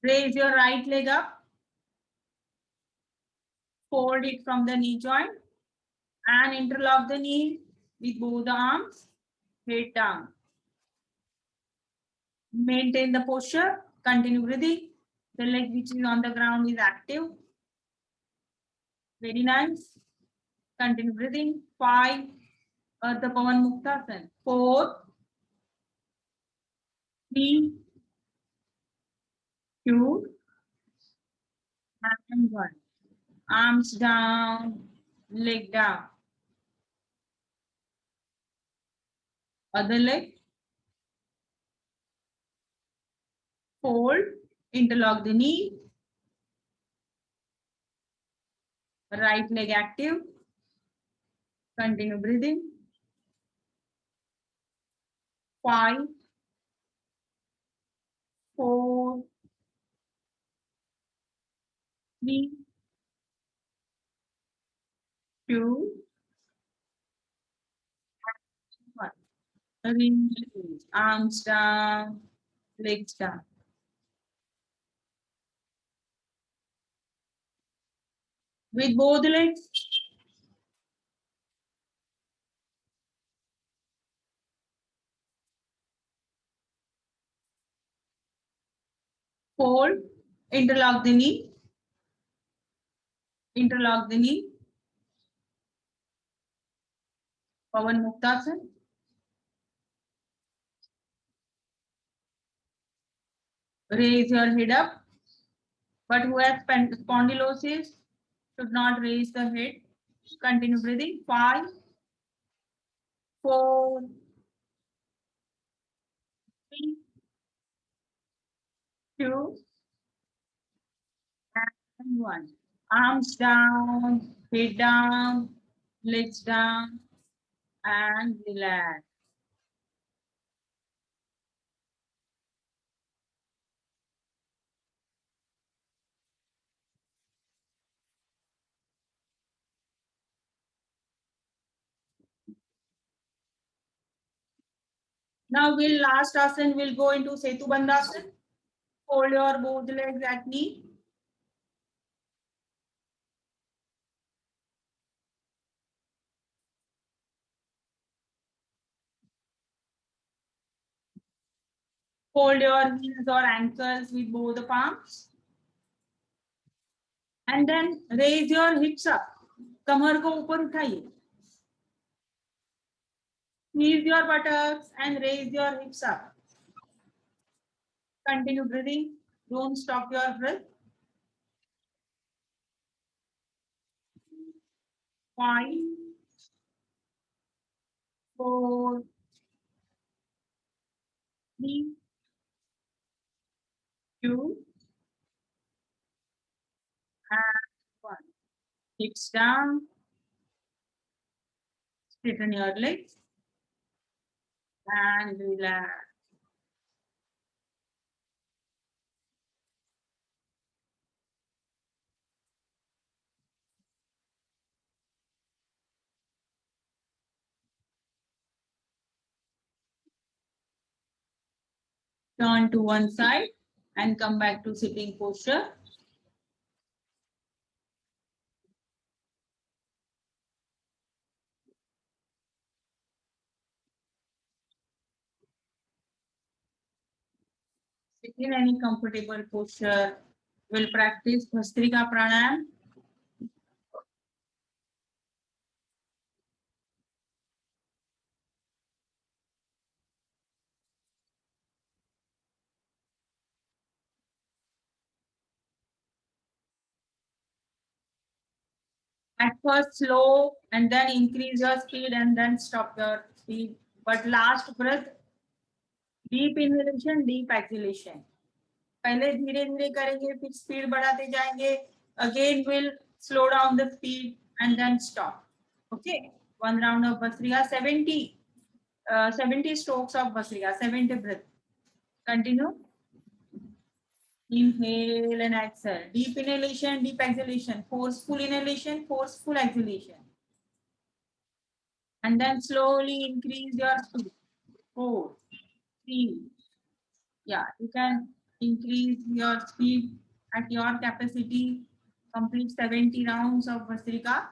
Raise your right leg up. Fold it from the knee joint and interlock the knee with both the arms. Head down. Maintain the posture. Continue breathing. The leg which is on the ground is active. Very nice. Continue breathing. 5. Ardha Pavan Muktasana. 4, 3, 2, and 1. Arms down, leg down. Other leg. Fold, interlock the knee. Right leg active. Continue breathing. 5, 4, 3, 2, 1. Release. Arms down, legs down. With both legs. Fold, interlock the knee. Interlock the knee. Pavan Muktasana. Raise your head up. But who has spondylosis should not raise the head. Continue breathing. 5, 4, 3, 2, and 1. Arms down, head down, legs down, and relax. Now we'll last asana, we'll go into Setu Bandhasana. Hold your both legs at knee. Hold your heels or ankles with both the palms. And then raise your hips up. कमर को ऊपर उठाइए. Squeeze your buttocks and raise your hips up. Continue breathing. Don't stop your breath. 5, 4, 3, 2, and 1. Hips down. Straighten your legs and relax. Turn to one side and come back to sitting posture. Sit in any comfortable posture. We'll practice Bhastrika Pranayam. At first slow and then increase your speed and then stop your speed. But last breath, deep inhalation, deep exhalation. पहले धीरे धीरे करेंगे फिर speed बढ़ाते जाएंगे. Again we'll slow down the speed and then stop. Okay, one round of Bhastrika, 70 strokes of Bhastrika, 70 breath. Continue. Inhale and exhale. Deep inhalation, deep exhalation. Forceful inhalation, forceful exhalation. And then slowly increase your speed. 4, 3. Yeah, you can Increase your speed at your capacity. Complete 70 rounds of Vasrika.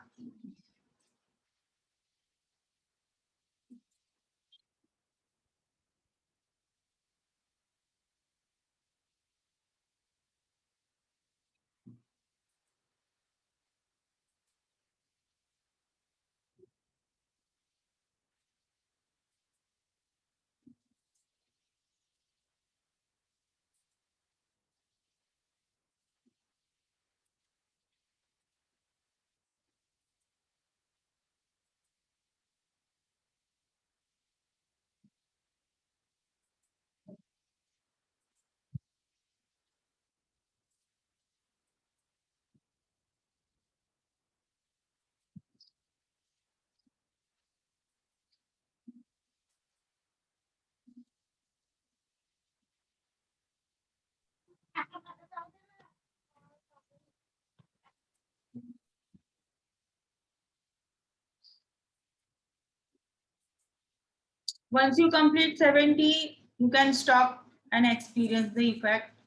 Once you complete 70, you can stop and experience the effect.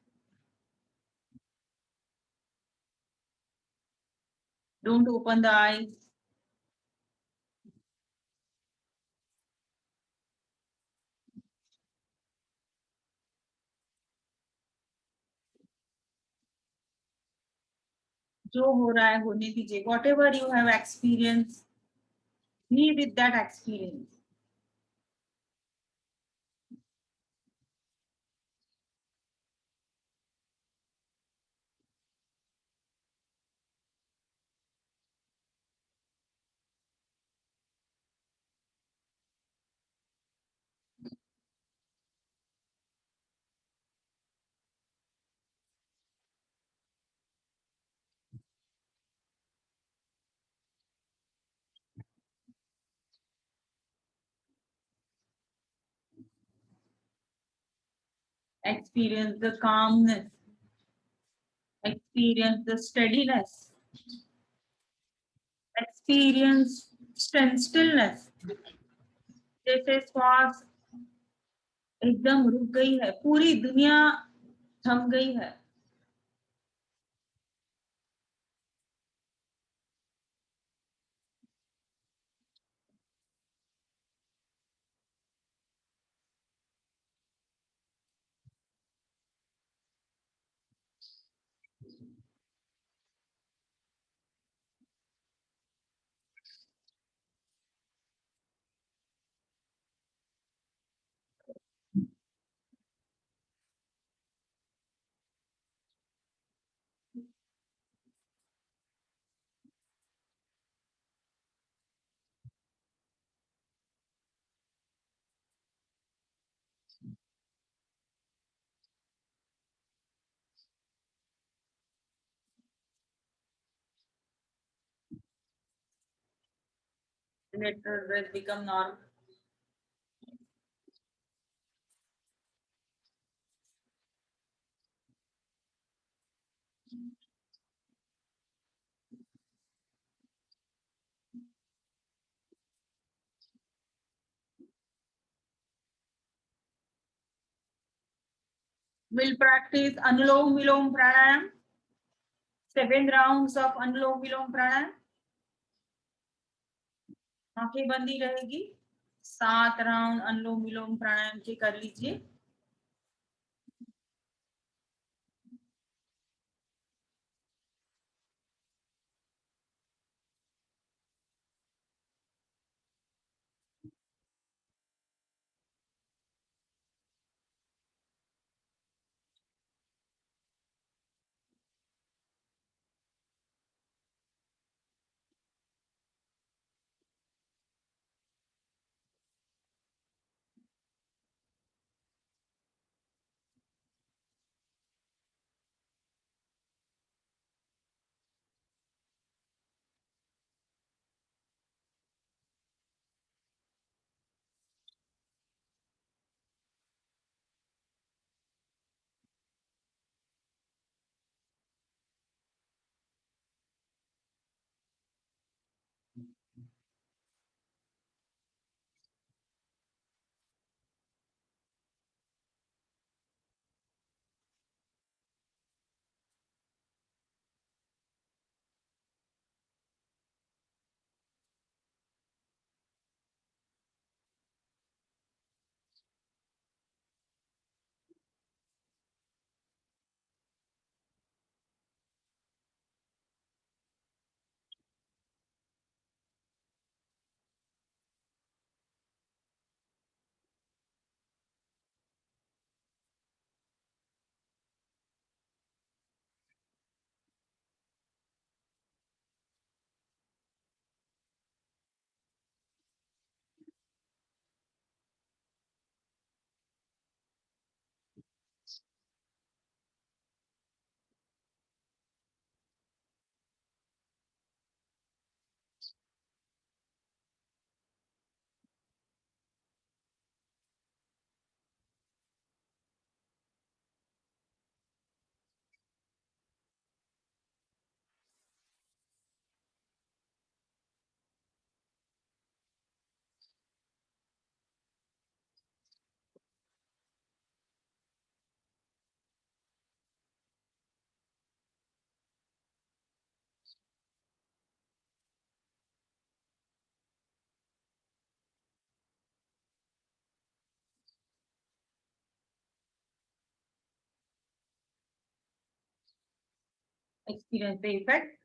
Don't open the eyes. जो हो रहा है होने दीजिए. Whatever you have experienced, be with that experience. Experience the calmness. Experience the steadiness. Experience stillness. जैसे श्वास एकदम रुक गई है, पूरी दुनिया थम गई है. Let the breath become normal. We'll practice Anulom Vilom Pranayam. 7 rounds of Anulom Vilom Pranayam. आंखें बंदी रहेगी. 7 राउंड अनुलोम विलोम प्राणायाम के कर लीजिए. experience the effect.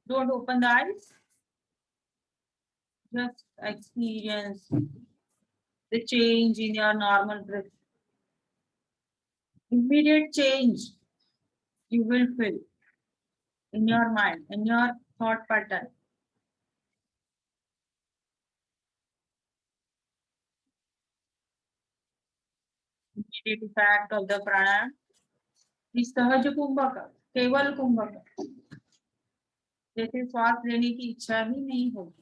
Don't open the eyes. Just experience the change in your normal breath. Immediate change you will feel in your mind, in your thought pattern. Immediate effect of the pranayama is सहज कुंभक, केवल कुंभक, जैसे श्वास लेने की इच्छा ही नहीं होगी.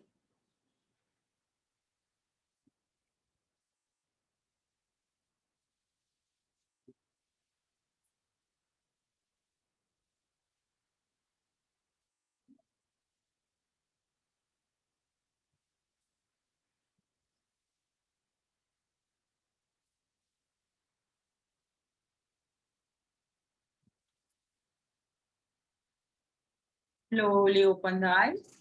Slowly open the eyes.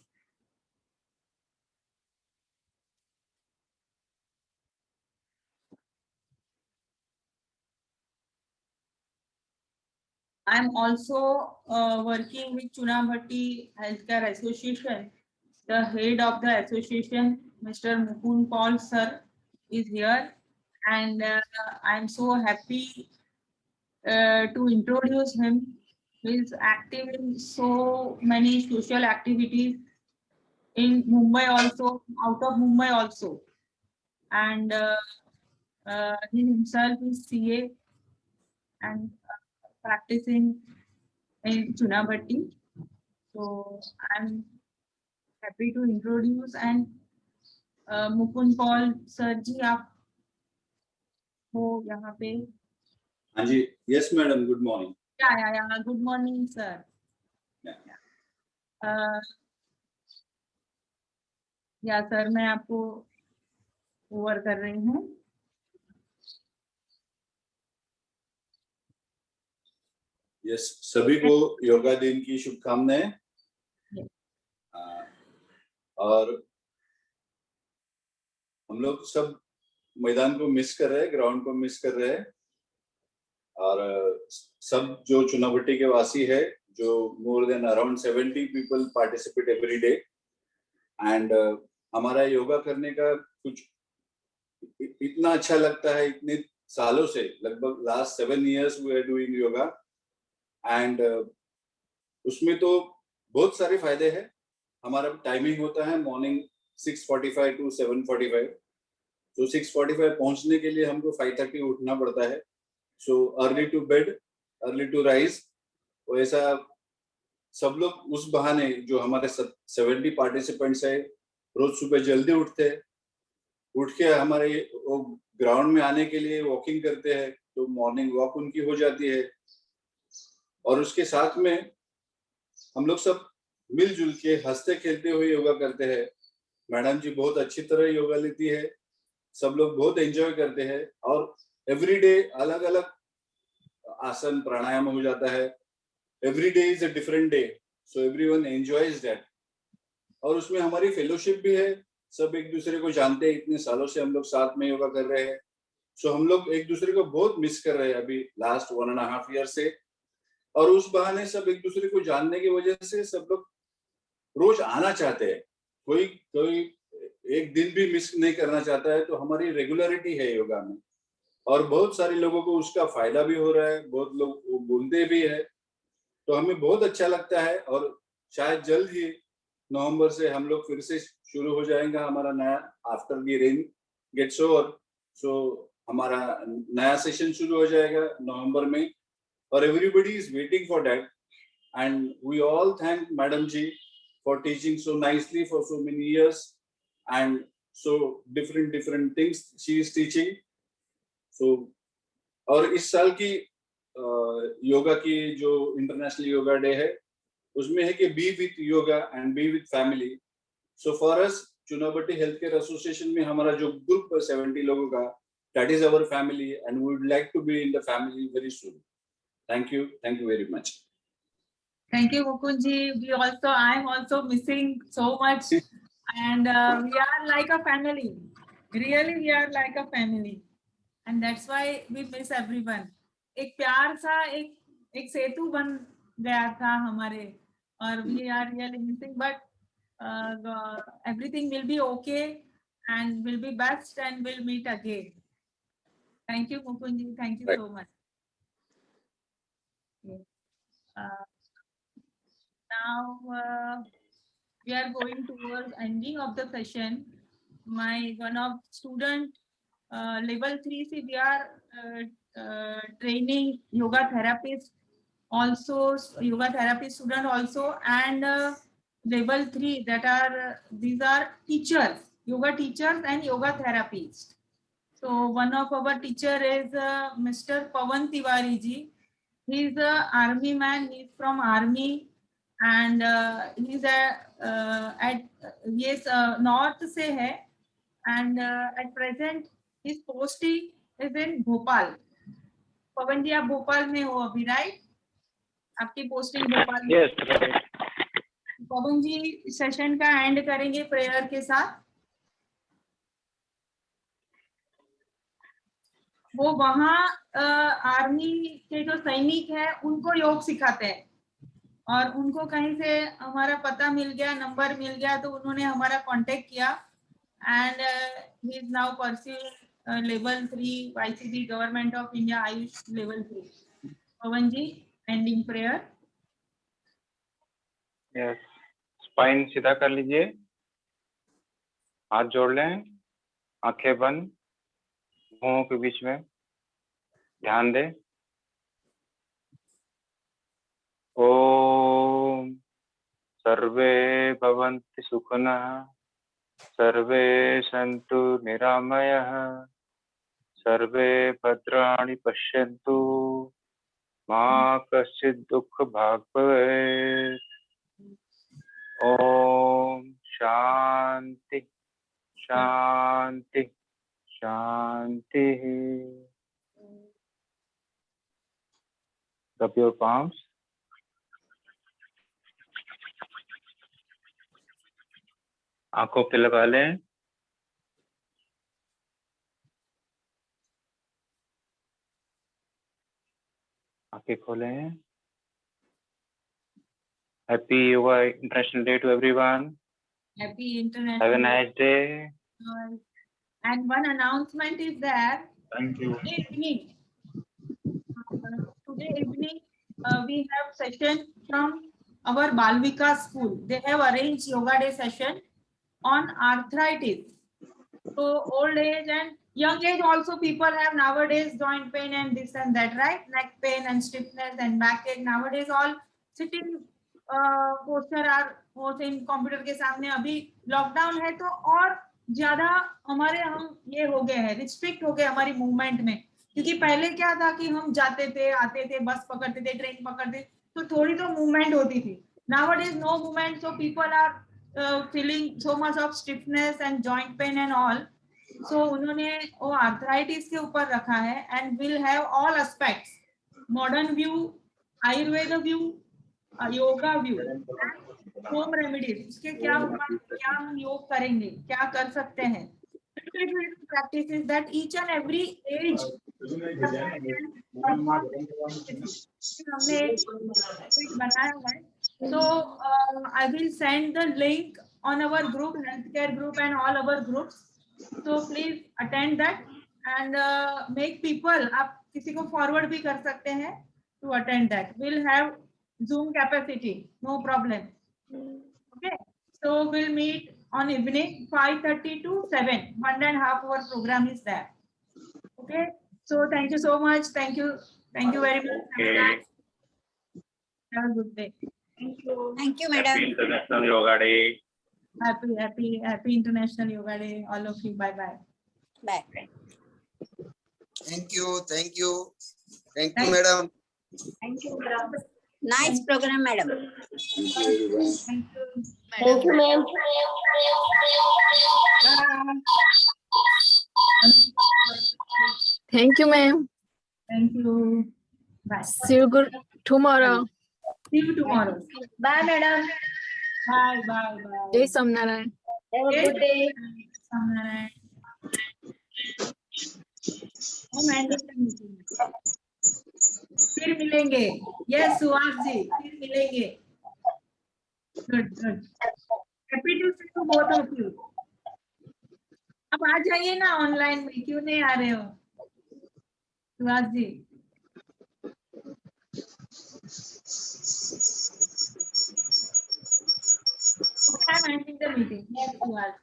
I am also working with Chunabhatti Healthcare Association. The head of the association, Mr. Mukund Paul sir, is here, and I am so happy to introduce him. He is active in so many social activities in Mumbai also, out of Mumbai also, and he himself is CA and practicing in Chunabhatti. So I'm happy to introduce, and Mukund Paul sir ji आप हो यहाँ पे. हाँ जी, yes madam, good morning. Yeah good morning sir. Yeah sir मैं आपको over कर रही हूँ. यस, सभी को योगा दिन की शुभकामनाएं. और हम लोग सब मैदान को मिस कर रहे हैं, ग्राउंड को मिस कर रहे हैं, और सब जो चुनाभट्टी के वासी है, जो more than around 70 people participate every day, and हमारा योगा करने का कुछ इतना अच्छा लगता है. इतने सालों से, लगभग last 7 years we are doing yoga, and उसमें तो बहुत सारे फायदे हैं. हमारा टाइमिंग होता है मॉर्निंग 6:45 to 7:45. तो 6:45 पहुंचने के लिए हमको 5:30 उठना पड़ता है. So early to bed, early to rise. वैसा सब लोग उस बहाने, जो हमारे 70 पार्टिसिपेंट्स है, रोज सुबह जल्दी उठते हैं. उठ के हमारे ग्राउंड में आने के लिए वॉकिंग करते हैं, तो मॉर्निंग वॉक उनकी हो जाती है. और उसके साथ में हम लोग सब मिलजुल के हंसते खेलते हुए योगा करते हैं. मैडम जी बहुत अच्छी तरह योगा लेती है, सब लोग बहुत एंजॉय करते हैं, और एवरी डे अलग अलग आसन प्राणायाम हो जाता है. Every day is a different day, so everyone enjoys that. और उसमें हमारी फेलोशिप भी है, सब एक दूसरे को जानते हैं. इतने सालों से हम लोग साथ में योगा कर रहे हैं, सो हम लोग एक दूसरे को बहुत मिस कर रहे हैं अभी लास्ट 1.5 years से. और उस बहाने सब एक दूसरे को जानने की वजह से सब लोग रोज आना चाहते हैं. कोई एक दिन भी मिस नहीं करना चाहता है. तो हमारी रेगुलरिटी है योगा में, और बहुत सारे लोगों को उसका फायदा भी हो रहा है, बहुत लोग बोलते भी है. तो हमें बहुत अच्छा लगता है, और शायद जल्द ही नवंबर से हम लोग फिर से शुरू हो जाएगा हमारा नया, after the rain gets over. So हमारा नया सेशन शुरू हो जाएगा नवंबर में, और everybody is waiting for that. And we all thank madam ji for teaching so nicely for so many years, and so different things she is teaching. So और इस साल की योगा की जो इंटरनेशनल योगा डे है, उसमें है कि be with yoga and be with family. So for us Chunabhatti health care association में हमारा जो ग्रुप है 70 लोगों का, that is our family, and we would like to be in the family very soon. Thank you very much. Thank you, Mukundji. I am also missing so much, and we are like a family. Really, we are like a family, and that's why we miss everyone. एक प्यार सा एक सेतु बन गया था हमारे or we are really missing, but everything will be okay and will be best and we'll meet again. Thank you, Mukunji. Thank you so much. Now we are going towards ending of the session. My one of student level 3 see we are training yoga therapist also, yoga therapy student also, and level 3 that are these are teachers, yoga teachers and yoga therapists. So one of our teacher is Mr. Pawan Tiwari ji. He is a army man. He is from army, and he's at yes north से है, and at present his posting is in Bhopal. पवन जी आप भोपाल में हो अभी, right? आपकी posting Bhopal में? Yes, right. पवन जी session का and करेंगे प्रेयर के साथ। वो वहाँ आर्मी के जो सैनिक है उनको योग सिखाते हैं, और उनको कहीं से हमारा पता मिल गया, नंबर मिल गया, तो उन्होंने हमारा कांटेक्ट किया, and he is now pursuing level 3 YCB government of India AYUSH level 3। Pavan ji ending prayer. Yes, spine सीधा कर लीजिए, हाथ जोड़ लें, आंखें बंद, मुंहों के बीच में ध्यान दें। ओम सर्वे भवन्तु सुखिनः, सर्वे सन्तु निरामयः, सर्वे भद्राणि पश्यन्तु, मा कश्चित् दुःख भाग् भवेत्। ओम शांति शांति शांति। Rub your palms. आंखों पे लगा लें। आंखें खोलें। Happy Yoga International Day to everyone. Happy International Have a nice day. And one announcement is there. Thank you. Today evening we have session from our Balvika school. They have arranged yoga day session on arthritis. So old age and young age also people have nowadays joint pain and this and that, right? Neck pain and stiffness and backache. Nowadays all sitting posture are वो in computer के सामने। अभी lockdown है तो और ज्यादा हमारे हम ये हो गए हैं, रिस्ट्रिक्ट हो गए हमारी मूवमेंट में, क्योंकि पहले क्या था कि हम जाते थे, आते थे, बस पकड़ते थे, ट्रेन पकड़ते, तो थोड़ी तो मूवमेंट होती थी। Nowadays no movement, so people are feeling so much of stiffness and joint pain and all. So उन्होंने वो आर्थराइटिस के ऊपर रखा है, and will have all aspects, modern view, Ayurveda view, yoga view, home remedies, उसके क्या उपाय, क्या हम योग करेंगे, क्या कर सकते हैं, practices that each and every age हमने बनाया है। So I will send the link on our group, healthcare group and all our groups. So please attend that and make people, आप किसी को forward भी कर सकते हैं to attend that. We'll have Zoom capacity, no problem. Okay, so we'll meet on evening 5:30 to 7. 1.5 hour program is there. Okay, so thank you so much. Thank you very much. Okay. Have a good day. Thank you, Happy madam. International Yoga Day. Happy International Yoga Day, all of you. Bye bye. Bye. Thank you, madam. Thank you, madam. Nice program, madam. Thank you, ma'am. Thank you, ma'am. Thank you. Bye. See you tomorrow. See you tomorrow. Bye, madam. Bye. Jai Samnarayan. Have a good day. Samnarayan. फिर मिलेंगे। Yes Suhas ji, फिर मिलेंगे। Good good, happy to see you both of you. अब आ जाइए ना online में, क्यों नहीं आ रहे हो सुहास जी? Okay, I'm ending the meeting. Yes, Suhas.